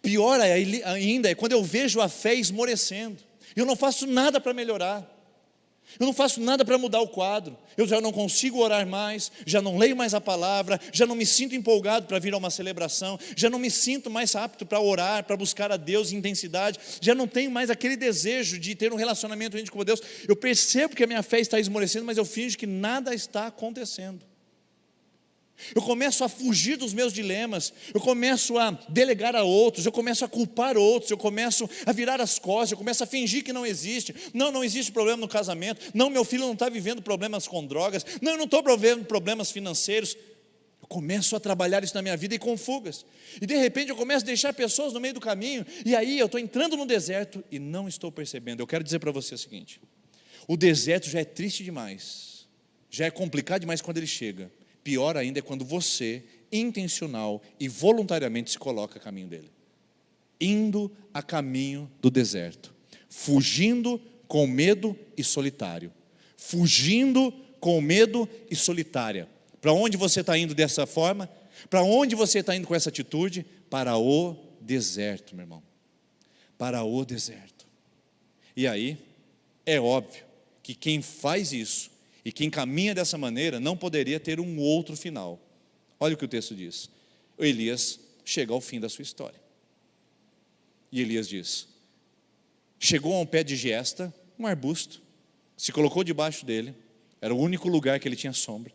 Pior ainda é quando eu vejo a fé esmorecendo. Eu não faço nada para melhorar. Eu não faço nada para mudar o quadro. Eu já não consigo orar mais, já não leio mais a palavra, já não me sinto empolgado para vir a uma celebração, já não me sinto mais apto para orar, para buscar a Deus em intensidade, já não tenho mais aquele desejo de ter um relacionamento íntimo com Deus. Eu percebo que a minha fé está esmorecendo, mas eu finjo que nada está acontecendo. Eu começo a fugir dos meus dilemas, eu começo a delegar a outros, eu começo a culpar outros, eu começo a virar as costas, eu começo a fingir que não existe. Não existe problema no casamento. Não, meu filho não está vivendo problemas com drogas. Não, eu não estou vivendo problemas financeiros. Eu começo a trabalhar isso na minha vida e com fugas. E de repente eu começo a deixar pessoas no meio do caminho, e aí eu estou entrando no deserto e não estou percebendo. Eu quero dizer para você o seguinte: o deserto já é triste demais, já é complicado demais quando ele chega. Pior ainda é quando você, intencional e voluntariamente, se coloca a caminho dele. Indo a caminho do deserto, fugindo com medo e solitário. Fugindo com medo e solitária. Para onde você está indo dessa forma? Para onde você está indo com essa atitude? Para o deserto, meu irmão. Para o deserto. E aí, é óbvio que quem faz isso e quem caminha dessa maneira não poderia ter um outro final. Olha o que o texto diz. O Elias chega ao fim da sua história. E Elias diz: chegou a um pé de giesta, um arbusto, se colocou debaixo dele, era o único lugar que ele tinha sombra,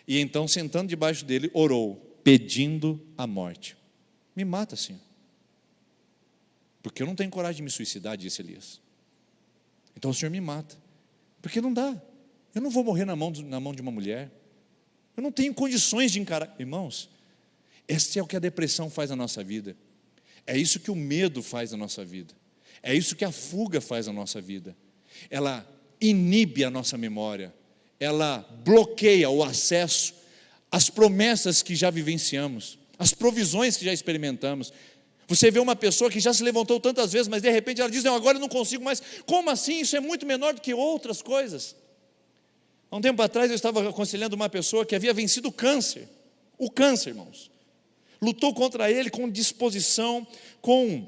e então, sentando debaixo dele, orou, pedindo a morte. Me mata, Senhor, porque eu não tenho coragem de me suicidar, disse Elias. Então o Senhor me mata, porque não dá. Eu não vou morrer na mão de uma mulher. Eu não tenho condições de encarar. Irmãos, esse é o que a depressão faz na nossa vida. É isso que o medo faz na nossa vida. É isso que a fuga faz na nossa vida. Ela inibe a nossa memória. Ela bloqueia o acesso às promessas que já vivenciamos, às provisões que já experimentamos. Você vê uma pessoa que já se levantou tantas vezes, mas de repente ela diz: não, agora eu não consigo mais. Como assim? Isso é muito menor do que outras coisas. Há um tempo atrás eu estava aconselhando uma pessoa que havia vencido o câncer, irmãos, lutou contra ele com disposição, com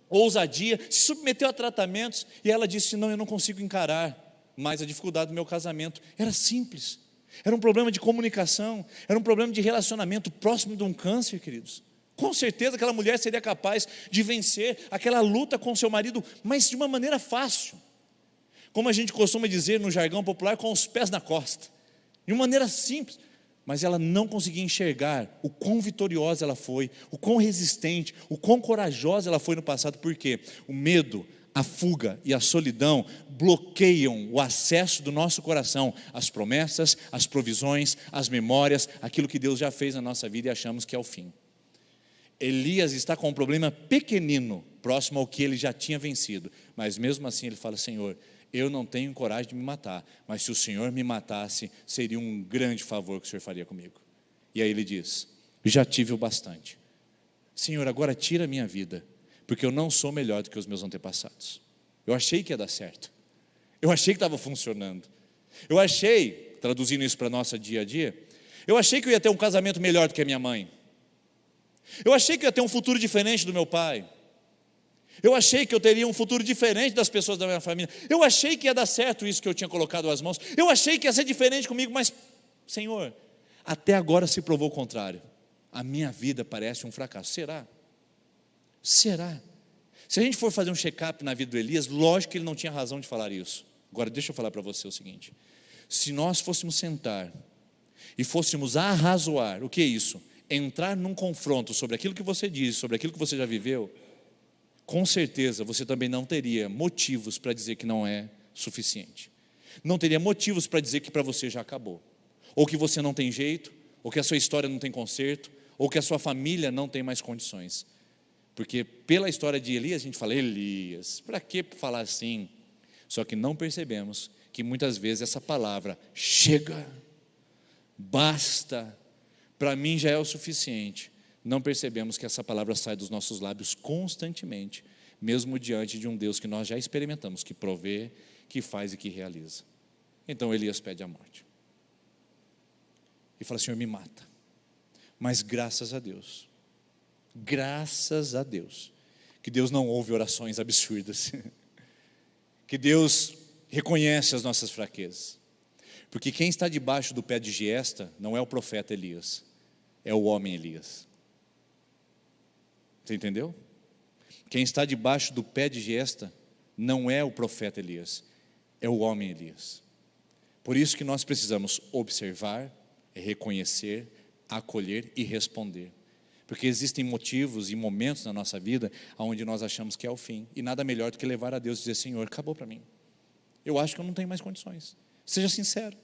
ousadia, se submeteu a tratamentos, e ela disse: não, eu não consigo encarar mais a dificuldade do meu casamento. Era simples, era um problema de comunicação, era um problema de relacionamento próximo de um câncer, queridos. Com certeza aquela mulher seria capaz de vencer aquela luta com seu marido, mas de uma maneira fácil, como a gente costuma dizer no jargão popular, com os pés na costa, de uma maneira simples. Mas ela não conseguia enxergar o quão vitoriosa ela foi, o quão resistente, o quão corajosa ela foi no passado. Por quê? O medo, a fuga e a solidão bloqueiam o acesso do nosso coração às promessas, às provisões, às memórias, aquilo que Deus já fez na nossa vida e achamos que é o fim. Elias está com um problema pequenino, próximo ao que ele já tinha vencido, mas mesmo assim ele fala: Senhor, eu não tenho coragem de me matar, mas se o Senhor me matasse, seria um grande favor que o Senhor faria comigo. E aí ele diz: já tive o bastante. Senhor, agora tira a minha vida, porque eu não sou melhor do que os meus antepassados. Eu achei que ia dar certo, eu achei que estava funcionando, eu achei, traduzindo isso para o nosso dia a dia, eu achei que eu ia ter um casamento melhor do que a minha mãe, eu achei que eu ia ter um futuro diferente do meu pai, eu achei que eu teria um futuro diferente das pessoas da minha família, eu achei que ia dar certo isso que eu tinha colocado às mãos, eu achei que ia ser diferente comigo, mas, Senhor, até agora se provou o contrário. A minha vida parece um fracasso. Será? Será? Se a gente for fazer um check-up na vida do Elias, lógico que ele não tinha razão de falar isso. Agora deixa eu falar para você o seguinte: se nós fôssemos sentar e fôssemos arrazoar, o que é isso? Entrar num confronto sobre aquilo que você diz, sobre aquilo que você já viveu, com certeza você também não teria motivos para dizer que não é suficiente. Não teria motivos para dizer que para você já acabou, ou que você não tem jeito, ou que a sua história não tem conserto, ou que a sua família não tem mais condições. Porque pela história de Elias, a gente fala: Elias, para que falar assim? Só que não percebemos que muitas vezes essa palavra, chega, basta, para mim já é o suficiente. Não percebemos que essa palavra sai dos nossos lábios constantemente, mesmo diante de um Deus que nós já experimentamos, que provê, que faz e que realiza. Então Elias pede a morte e fala: Senhor, me mata. Mas graças a Deus, que Deus não ouve orações absurdas, que Deus reconhece as nossas fraquezas, porque quem está debaixo do pé de giesta não é o profeta Elias, é o homem Elias. Você entendeu? Quem está debaixo do pé de giesta não é o profeta Elias, é o homem Elias. Por isso que nós precisamos observar, reconhecer, acolher e responder. Porque existem motivos e momentos na nossa vida onde nós achamos que é o fim. E nada melhor do que levar a Deus e dizer: Senhor, acabou para mim. Eu acho que eu não tenho mais condições. Seja sincero.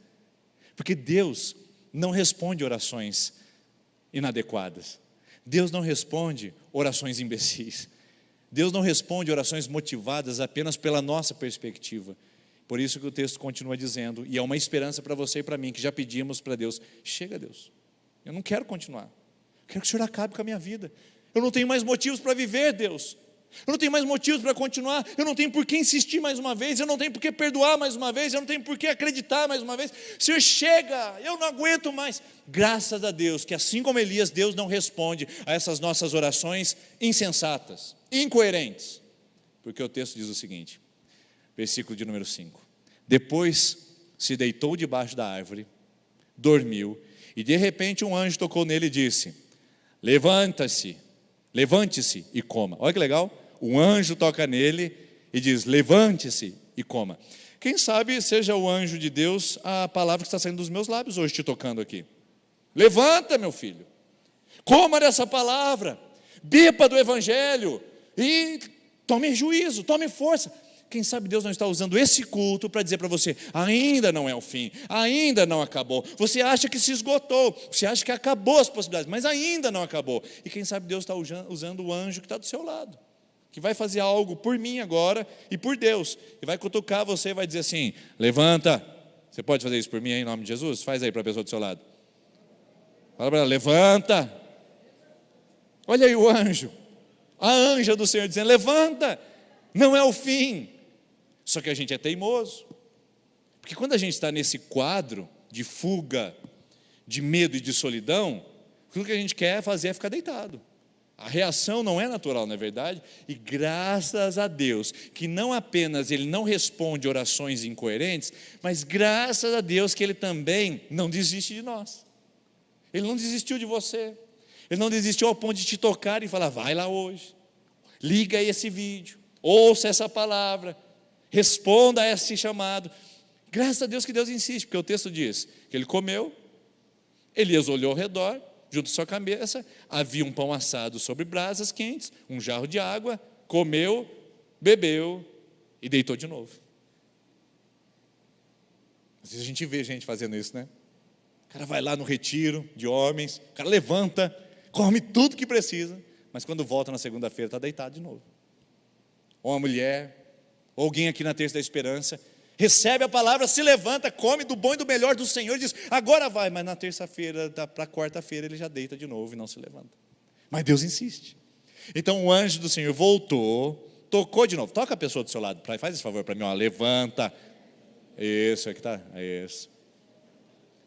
Porque Deus não responde orações inadequadas. Deus não responde orações imbecis. Deus não responde orações motivadas apenas pela nossa perspectiva. Por isso que o texto continua dizendo, e é uma esperança para você e para mim, que já pedimos para Deus: chega, Deus, eu não quero continuar. Quero que o Senhor acabe com a minha vida. Eu não tenho mais motivos para viver, Deus. Eu não tenho mais motivos para continuar. Eu não tenho por que insistir mais uma vez. Eu não tenho por que perdoar mais uma vez. Eu não tenho por que acreditar mais uma vez. Senhor, chega, eu não aguento mais. Graças a Deus que, assim como Elias, Deus não responde a essas nossas orações insensatas, incoerentes. Porque o texto diz o seguinte, versículo de número 5: depois se deitou debaixo da árvore, dormiu, e de repente um anjo tocou nele e disse: levante-se e coma. Olha que legal, um anjo toca nele e diz: levante-se e coma. Quem sabe seja o anjo de Deus a palavra que está saindo dos meus lábios hoje, te tocando aqui. Levanta, meu filho, coma dessa palavra, beba do evangelho e tome juízo, tome força. Quem sabe Deus não está usando esse culto para dizer para você: ainda não é o fim, ainda não acabou. Você acha que se esgotou, você acha que acabou as possibilidades, mas ainda não acabou. E quem sabe Deus está usando o anjo que está do seu lado, que vai fazer algo por mim agora e por Deus, e vai cutucar você e vai dizer assim: levanta. Você pode fazer isso por mim aí, em nome de Jesus? Faz aí para a pessoa do seu lado. Fala para ela: levanta. Olha aí o anjo, a anja do Senhor dizendo: levanta, não é o fim. Só que a gente é teimoso, porque quando a gente está nesse quadro de fuga, de medo e de solidão, tudo que a gente quer fazer é ficar deitado. A reação não é natural, não é verdade? E graças a Deus, que não apenas Ele não responde orações incoerentes, mas graças a Deus que Ele também não desiste de nós. Ele não desistiu de você. Ele não desistiu ao ponto de te tocar e falar: vai lá hoje, liga esse vídeo, ouça essa palavra, responda a esse chamado. Graças a Deus que Deus insiste, porque o texto diz que ele comeu, Elias olhou ao redor, junto à sua cabeça, havia um pão assado sobre brasas quentes, um jarro de água, comeu, bebeu e deitou de novo. Às vezes a gente vê gente fazendo isso, né? O cara vai lá no retiro de homens, o cara levanta, come tudo que precisa, mas quando volta na segunda-feira está deitado de novo. Ou uma mulher, ou alguém aqui na Terça da Esperança, recebe a palavra, se levanta, come do bom e do melhor do Senhor e diz: agora vai, mas na terça-feira, para quarta-feira ele já deita de novo e não se levanta. Mas Deus insiste. Então o anjo do Senhor voltou, tocou de novo. Toca a pessoa do seu lado, faz esse favor para mim, ó, levanta. Isso, aqui está, isso.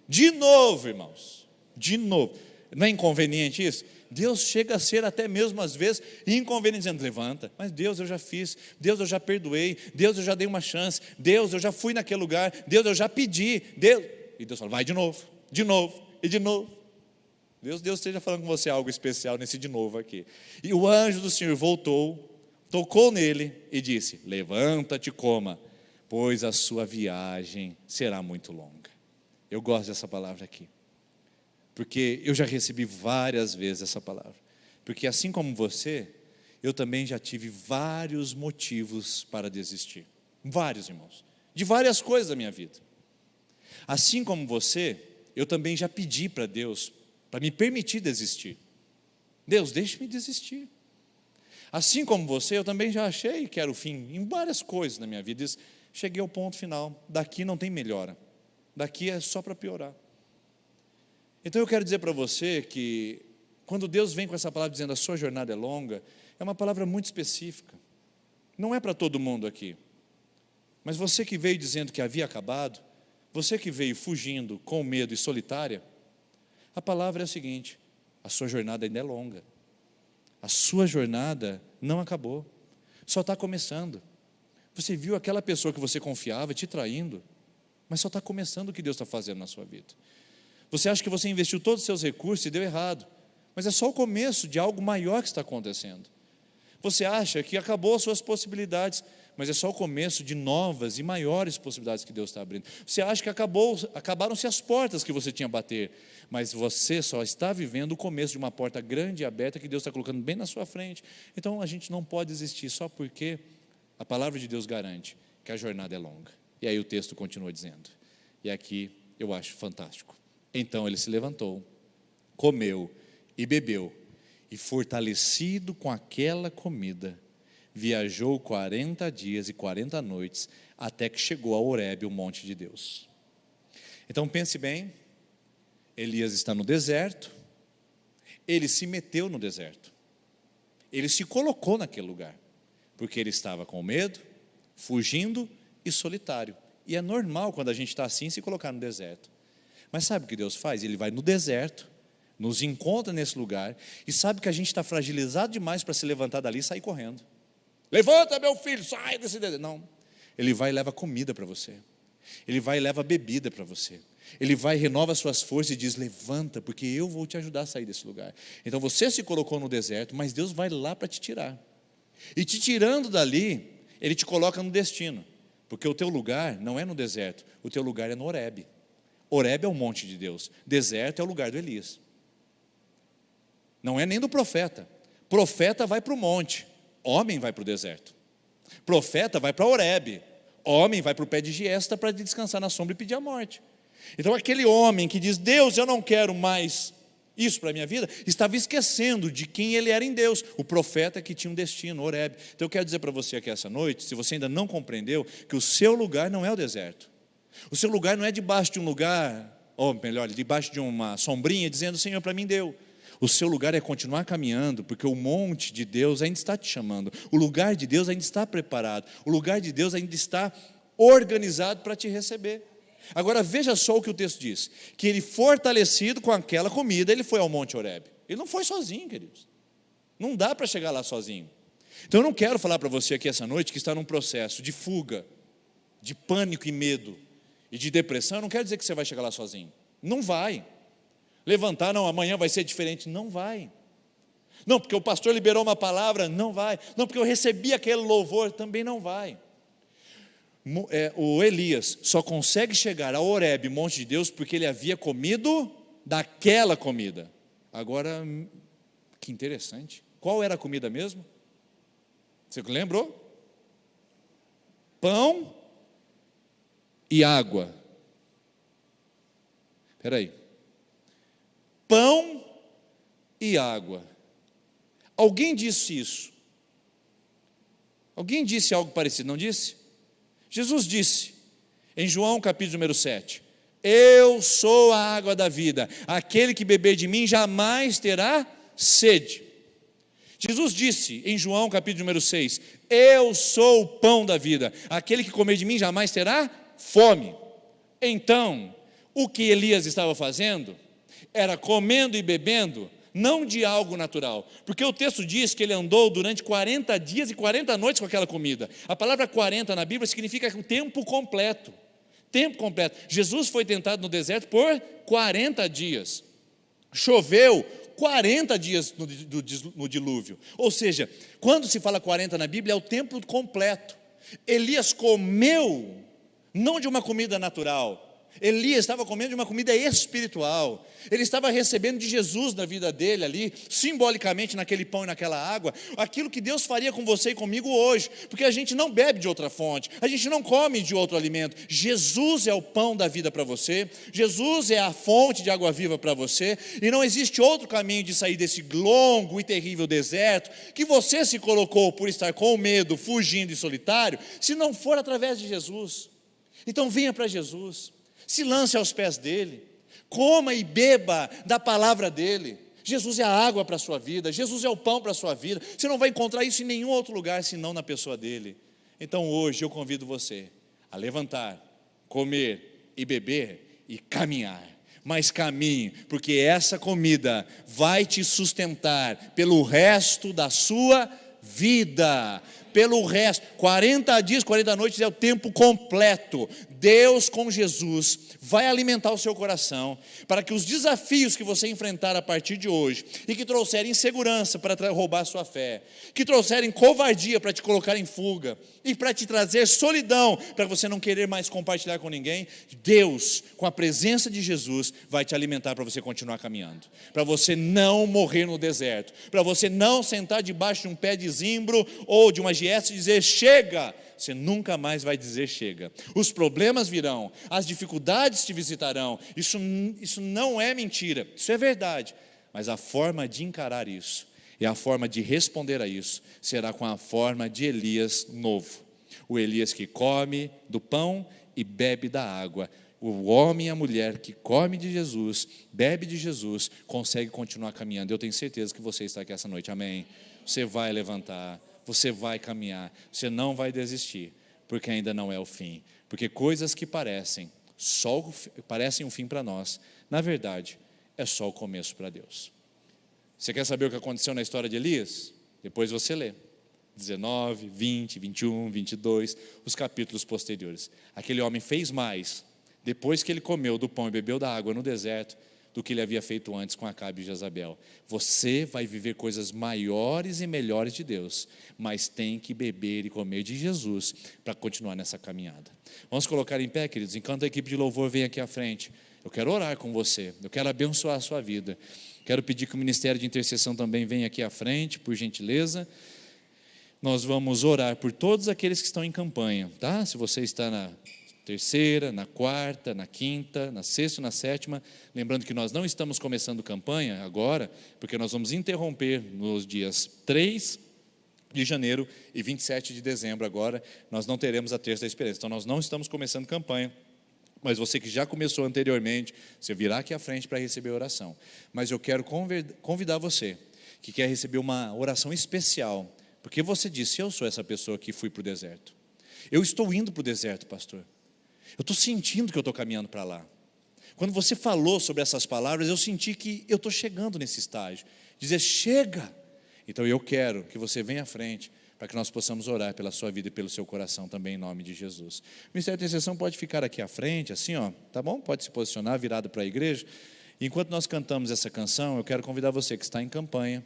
De novo, irmãos, de novo. Não é inconveniente isso? Deus chega a ser até mesmo às vezes inconveniente, dizendo: levanta. Mas Deus, eu já fiz, Deus, eu já perdoei, Deus, eu já dei uma chance, Deus, eu já fui naquele lugar, Deus, eu já pedi, Deus. E Deus fala: vai de novo e de novo. Deus esteja falando com você algo especial nesse de novo aqui. E o anjo do Senhor voltou, tocou nele e disse: levanta-te, coma, pois a sua viagem será muito longa. Eu gosto dessa palavra aqui, porque eu já recebi várias vezes essa palavra. Porque assim como você, eu também já tive vários motivos para desistir. Vários, irmãos, de várias coisas da minha vida. Assim como você, eu também já pedi para Deus, para me permitir desistir. Deus, deixe-me desistir. Assim como você, eu também já achei que era o fim em várias coisas na minha vida. Cheguei ao ponto final, daqui não tem melhora, daqui é só para piorar. Então eu quero dizer para você que quando Deus vem com essa palavra dizendo: a sua jornada é longa, é uma palavra muito específica. Não é para todo mundo aqui. Mas você que veio dizendo que havia acabado, você que veio fugindo com medo e solitária, a palavra é a seguinte: a sua jornada ainda é longa. A sua jornada não acabou, só está começando. Você viu aquela pessoa que você confiava te traindo, mas só está começando o que Deus está fazendo na sua vida. Você acha que você investiu todos os seus recursos e deu errado, mas é só o começo de algo maior que está acontecendo. Você acha que acabou as suas possibilidades, mas é só o começo de novas e maiores possibilidades que Deus está abrindo. Você acha que acabaram-se as portas que você tinha a bater, mas você só está vivendo o começo de uma porta grande e aberta que Deus está colocando bem na sua frente. Então a gente não pode desistir só porque a palavra de Deus garante que a jornada é longa. E aí o texto continua dizendo, e aqui eu acho fantástico. Então ele se levantou, comeu e bebeu, e fortalecido com aquela comida, viajou 40 dias e 40 noites, até que chegou a Horebe, o monte de Deus. Então pense bem, Elias está no deserto, ele se meteu no deserto, ele se colocou naquele lugar, porque ele estava com medo, fugindo e solitário. E é normal quando a gente está assim se colocar no deserto. Mas sabe o que Deus faz? Ele vai no deserto, nos encontra nesse lugar, e sabe que a gente está fragilizado demais para se levantar dali e sair correndo. Levanta, meu filho, sai desse deserto. Não, ele vai e leva comida para você, ele vai e leva bebida para você, ele vai e renova suas forças e diz, levanta, porque eu vou te ajudar a sair desse lugar. Então você se colocou no deserto, mas Deus vai lá para te tirar, e te tirando dali, ele te coloca no destino, porque o teu lugar não é no deserto, o teu lugar é no Horebe. Horebe é o monte de Deus, deserto é o lugar do Elias, não é nem do profeta. Profeta vai para o monte, homem vai para o deserto. Profeta vai para Horebe, homem vai para o pé de giesta para descansar na sombra e pedir a morte. Então aquele homem que diz, Deus, eu não quero mais isso para a minha vida, estava esquecendo de quem ele era em Deus, o profeta que tinha um destino, Horebe. Então eu quero dizer para você aqui essa noite, se você ainda não compreendeu, que o seu lugar não é o deserto, o seu lugar não é debaixo de um lugar, ou melhor, debaixo de uma sombrinha, dizendo, Senhor, para mim deu. O seu lugar é continuar caminhando, porque o monte de Deus ainda está te chamando, o lugar de Deus ainda está preparado, o lugar de Deus ainda está organizado para te receber. Agora veja só o que o texto diz, que ele fortalecido com aquela comida, ele foi ao monte Horebe. Ele não foi sozinho, queridos, não dá para chegar lá sozinho. Então eu não quero falar para você aqui essa noite que está num processo de fuga, de pânico e medo, e de depressão. Eu não quero dizer que você vai chegar lá sozinho, não vai. Levantar, não, amanhã vai ser diferente, não vai. Não, porque o pastor liberou uma palavra, não vai. Não, porque eu recebi aquele louvor, também não vai. O Elias só consegue chegar ao Horebe, monte de Deus, porque ele havia comido daquela comida. Agora, que interessante, qual era a comida mesmo? Você lembrou? Pão e água. Espera aí. Pão e água. Alguém disse isso? Alguém disse algo parecido, não disse? Jesus disse, em João capítulo número 7, eu sou a água da vida, aquele que beber de mim jamais terá sede. Jesus disse, em João capítulo número 6, eu sou o pão da vida, aquele que comer de mim jamais terá fome. Então, o que Elias estava fazendo era comendo e bebendo, não de algo natural, porque o texto diz que ele andou durante 40 dias e 40 noites com aquela comida. A palavra 40 na Bíblia significa tempo completo, tempo completo. Jesus foi tentado no deserto por 40 dias, choveu 40 dias no dilúvio, ou seja, quando se fala 40 na Bíblia é o tempo completo. Elias comeu, não de uma comida natural, Elias estava comendo de uma comida espiritual, ele estava recebendo de Jesus na vida dele ali, simbolicamente naquele pão e naquela água, aquilo que Deus faria com você e comigo hoje, porque a gente não bebe de outra fonte, a gente não come de outro alimento. Jesus é o pão da vida para você, Jesus é a fonte de água viva para você, e não existe outro caminho de sair desse longo e terrível deserto, que você se colocou por estar com medo, fugindo e solitário, se não for através de Jesus. Então venha para Jesus, se lance aos pés dele, coma e beba da palavra dele. Jesus é a água para a sua vida, Jesus é o pão para a sua vida. Você não vai encontrar isso em nenhum outro lugar senão na pessoa dele. Então hoje eu convido você a levantar, comer e beber e caminhar. Mas caminhe, porque essa comida vai te sustentar pelo resto da sua vida. Pelo resto, 40 dias, 40 noites é o tempo completo. Deus com Jesus vai alimentar o seu coração para que os desafios que você enfrentar a partir de hoje e que trouxerem insegurança para roubar a sua fé, que trouxerem covardia para te colocar em fuga e para te trazer solidão para você não querer mais compartilhar com ninguém, Deus, com a presença de Jesus, vai te alimentar para você continuar caminhando, para você não morrer no deserto, para você não sentar debaixo de um pé de zimbro ou de uma giesta e dizer chega. Você nunca mais vai dizer chega. Os problemas virão, as dificuldades te visitarão. Isso não é mentira, isso é verdade. Mas a forma de encarar isso e a forma de responder a isso será com a forma de Elias novo. O Elias que come do pão e bebe da água. O homem e a mulher que come de Jesus, bebe de Jesus, consegue continuar caminhando. Eu tenho certeza que você está aqui essa noite, amém? Você vai levantar, você vai caminhar, você não vai desistir, porque ainda não é o fim. Porque coisas que parecem um fim para nós, na verdade, é só o começo para Deus. Você quer saber o que aconteceu na história de Elias? Depois você lê 19, 20, 21, 22, os capítulos posteriores. Aquele homem fez mais depois que ele comeu do pão e bebeu da água no deserto do que ele havia feito antes com Acabe e Jezabel. Você vai viver coisas maiores e melhores de Deus, mas tem que beber e comer de Jesus para continuar nessa caminhada. Vamos colocar em pé, queridos, enquanto a equipe de louvor vem aqui à frente. Eu quero orar com você, eu quero abençoar a sua vida. Quero pedir que o Ministério de Intercessão também venha aqui à frente, por gentileza. Nós vamos orar por todos aqueles que estão em campanha, tá? Se você está na terceira, na quarta, na quinta, na sexta e na sétima, lembrando que nós não estamos começando campanha agora, porque nós vamos interromper nos dias 3 de janeiro e 27 de dezembro agora, nós não teremos a terça da experiência, então nós não estamos começando campanha, mas você que já começou anteriormente, você virá aqui à frente para receber a oração, mas eu quero convidar você, que quer receber uma oração especial, porque você disse, eu sou essa pessoa que fui para o deserto, eu estou indo para o deserto, pastor, eu estou sentindo que eu estou caminhando para lá. Quando você falou sobre essas palavras, eu senti que eu estou chegando nesse estágio. Dizer, chega! Então eu quero que você venha à frente, para que nós possamos orar pela sua vida e pelo seu coração também, em nome de Jesus. O Ministério de Intercessão pode ficar aqui à frente, assim, ó, tá bom? Pode se posicionar, virado para a igreja. E enquanto nós cantamos essa canção, eu quero convidar você que está em campanha,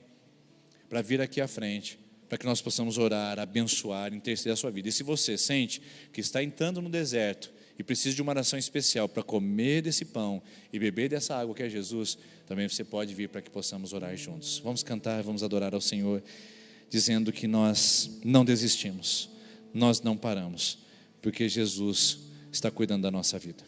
para vir aqui à frente, para que nós possamos orar, abençoar, interceder a sua vida. E se você sente que está entrando no deserto, e precisa de uma oração especial para comer desse pão e beber dessa água que é Jesus, também você pode vir para que possamos orar juntos. Vamos cantar, vamos adorar ao Senhor, dizendo que nós não desistimos, nós não paramos, porque Jesus está cuidando da nossa vida.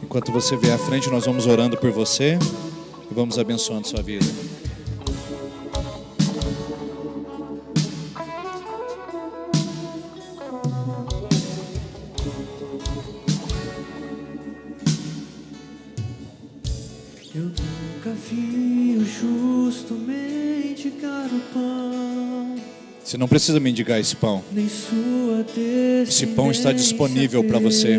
Enquanto você vier à frente, nós vamos orando por você e vamos abençoando sua vida. Eu nunca vi o justo mendigar o pão. Você não precisa mendigar esse pão. Esse pão está disponível para você.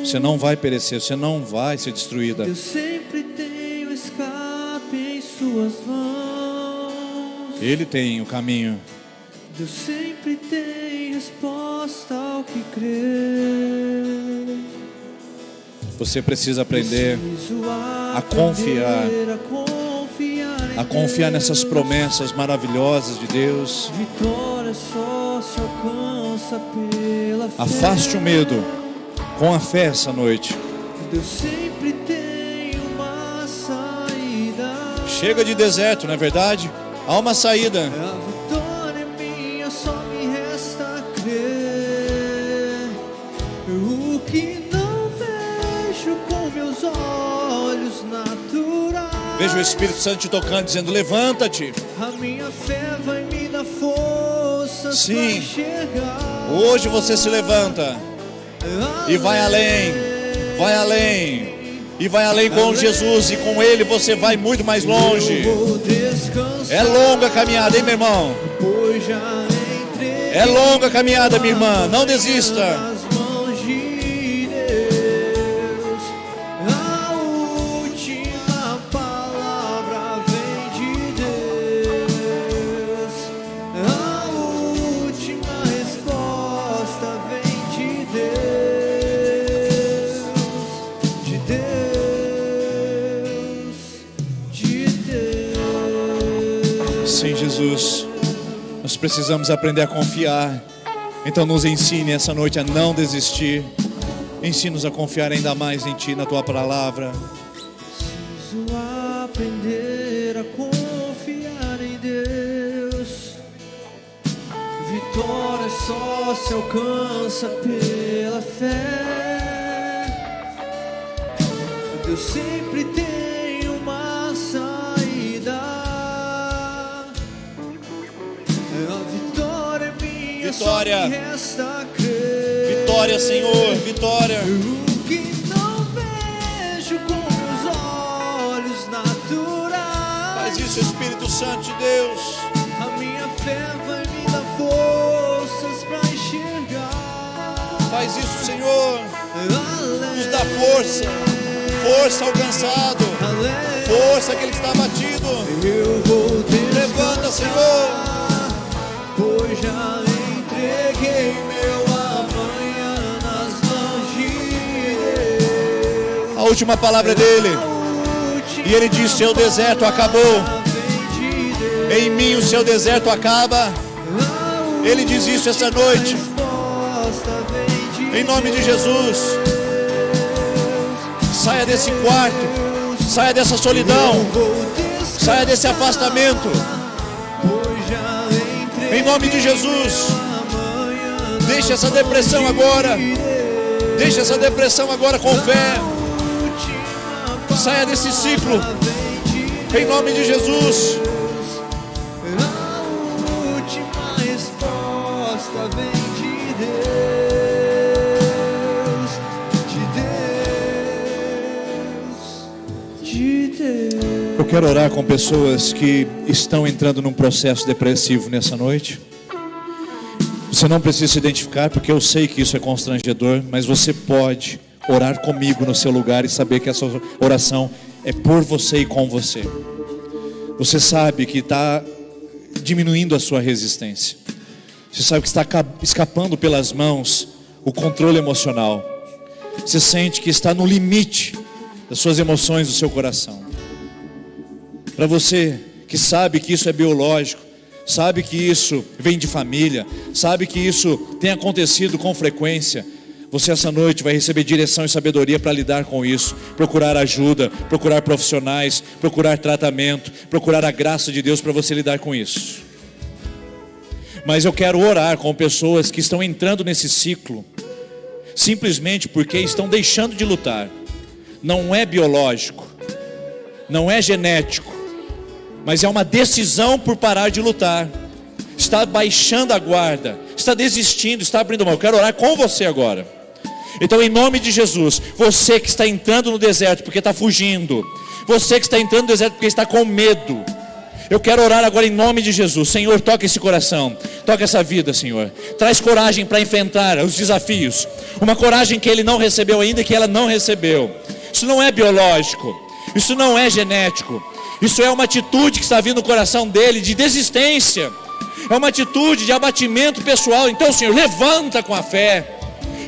Você não vai perecer, você não vai ser destruída. Eu sempre tenho escape em suas mãos. Ele tem o caminho. Deus sempre tem resposta ao que crer. Você precisa aprender a confiar nessas promessas maravilhosas de Deus. Vitória só se alcança pela fé. Afaste o medo com a fé essa noite. Deus sempre tem uma saída. Chega de deserto, não é verdade? Há uma saída. A vitória é minha, só me resta crer. O que não vejo com meus olhos naturais. Veja o Espírito Santo te tocando, dizendo, levanta-te. A minha fé vai me dar forças para enxergar. Hoje você se levanta e vai além, e vai além com Jesus, e com Ele você vai muito mais longe. É longa a caminhada, hein, meu irmão? É longa a caminhada, minha irmã, não desista. precisamos aprender a confiar. Então nos ensine essa noite a não desistir. Ensina-nos a confiar ainda mais em Ti, na Tua palavra. Preciso aprender a confiar em Deus. Vitória só se alcança pela fé. Deus sempre tem uma saída. A vitória é minha, Vitória. só me resta crer. Vitória, Senhor, vitória. O que não vejo com os olhos naturais. Faz isso, Espírito Santo de Deus. A minha fé vai me dar forças pra enxergar. Faz isso, Senhor. Nos dá força. Força ao cansado. Força àquele que está abatido. Eu vou Levanta, Senhor. pois já entreguei meu amanhã nas mãos de Deus. A última palavra é dele. E ele diz: seu deserto acabou. Em mim o seu deserto acaba. Ele diz isso essa noite. Em nome de Jesus. Saia desse quarto. Saia dessa solidão. Saia desse afastamento. Em nome de Jesus. Deixe essa depressão agora. Deixe essa depressão agora com fé. Saia desse ciclo. Em nome de Jesus. A última resposta vem de Deus. De Deus. Eu quero orar com pessoas que estão entrando num processo depressivo nessa noite. Você não precisa se identificar, porque eu sei que isso é constrangedor, mas você pode orar comigo no seu lugar e saber que essa oração é por você e com você. Você sabe que está diminuindo a sua resistência. Você sabe que está escapando pelas mãos o controle emocional. Você sente que está no limite das suas emoções, do seu coração. Para você que sabe que isso é biológico, sabe que isso vem de família, sabe que isso tem acontecido com frequência, você essa noite vai receber direção e sabedoria para lidar com isso, procurar ajuda, procurar profissionais, procurar tratamento, procurar a graça de Deus para você lidar com isso. Mas eu quero orar com pessoas que estão entrando nesse ciclo, simplesmente porque estão deixando de lutar. Não é biológico, não é genético, mas é uma decisão por parar de lutar. Está baixando a guarda, está desistindo, está abrindo mão. Eu quero orar com você agora. Então, em nome de Jesus, você que está entrando no deserto porque está fugindo, você que está entrando no deserto porque está com medo, eu quero orar agora em nome de Jesus. Senhor, toca esse coração, toca essa vida, Senhor. Traz coragem para enfrentar os desafios, uma coragem que ele não recebeu ainda, que ela não recebeu. Isso não é biológico, isso não é genético, isso é uma atitude que está vindo no coração dele de desistência, é uma atitude de abatimento pessoal. Então, Senhor, levanta com a fé.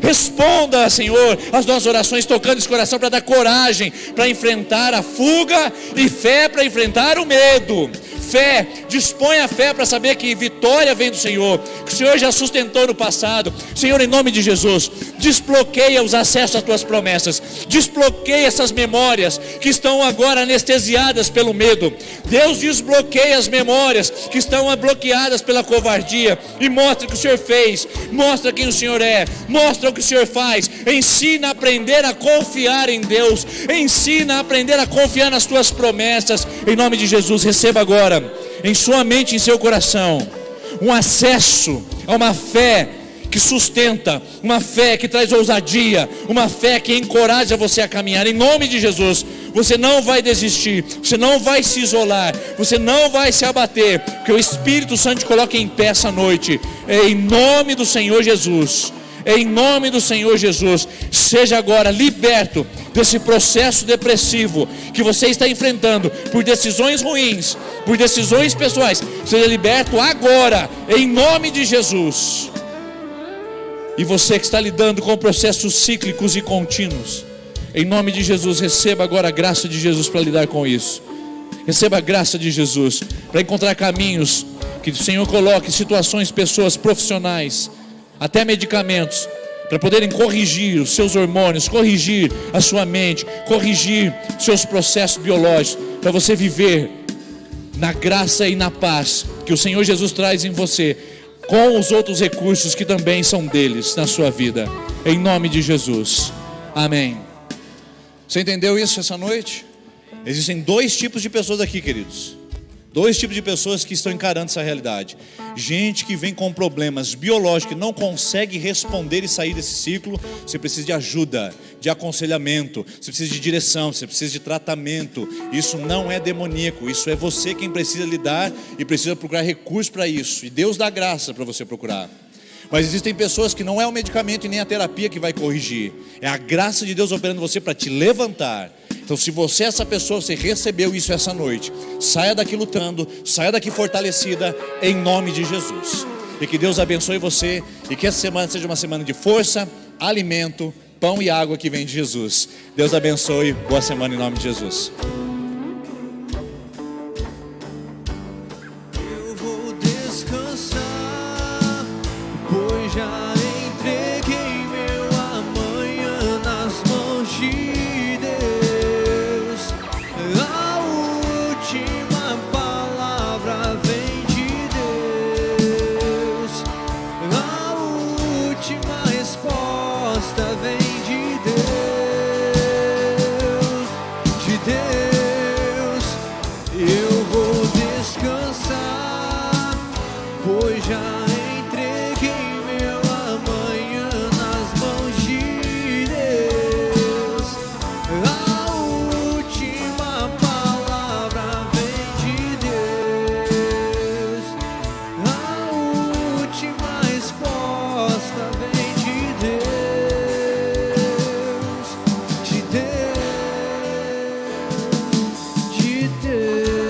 Responda, Senhor, as nossas orações tocando esse coração para dar coragem para enfrentar a fuga e fé para enfrentar o medo. Fé, dispõe a fé para saber que vitória vem do Senhor, que o Senhor já sustentou no passado. Senhor, em nome de Jesus, desbloqueia os acessos às tuas promessas, desbloqueia essas memórias que estão agora anestesiadas pelo medo. Deus, desbloqueia as memórias que estão bloqueadas pela covardia e mostra o que o Senhor fez, mostra quem o Senhor é, mostra o que o Senhor faz. Ensina a aprender a confiar em Deus, ensina a aprender a confiar nas tuas promessas. Em nome de Jesus, receba agora em sua mente, em seu coração, um acesso a uma fé que sustenta, uma fé que traz ousadia, uma fé que encoraja você a caminhar. Em nome de Jesus, você não vai desistir, você não vai se isolar, você não vai se abater, porque o Espírito Santo te coloca em pé essa noite. Em nome do Senhor Jesus, em nome do Senhor Jesus, seja agora liberto desse processo depressivo que você está enfrentando por decisões ruins, por decisões pessoais. Seja liberto agora, em nome de Jesus. E você que está lidando com processos cíclicos e contínuos, em nome de Jesus, receba agora a graça de Jesus para lidar com isso. Receba a graça de Jesus para encontrar caminhos Que o Senhor coloque situações, pessoas, profissionais, até medicamentos, para poderem corrigir os seus hormônios, corrigir a sua mente, corrigir seus processos biológicos, para você viver na graça e na paz que o Senhor Jesus traz em você, com os outros recursos que também são deles na sua vida, em nome de Jesus, amém. Você entendeu isso essa noite? Existem dois tipos de pessoas aqui, queridos. Dois tipos de pessoas que estão encarando essa realidade. Gente que vem com problemas biológicos, que não consegue responder e sair desse ciclo. Você precisa de ajuda, de aconselhamento, você precisa de direção, você precisa de tratamento. Isso não é demoníaco, isso é você quem precisa lidar e precisa procurar recursos para isso. E Deus dá graça para você procurar. Mas existem pessoas que não é o medicamento e nem a terapia que vai corrigir. É a graça de Deus operando em você para te levantar. Então, se você é essa pessoa, você recebeu isso essa noite, saia daqui lutando, saia daqui fortalecida, em nome de Jesus. E que Deus abençoe você, e que essa semana seja uma semana de força, alimento, pão e água que vem de Jesus. Deus abençoe, boa semana em nome de Jesus. Eu vou descansar, pois já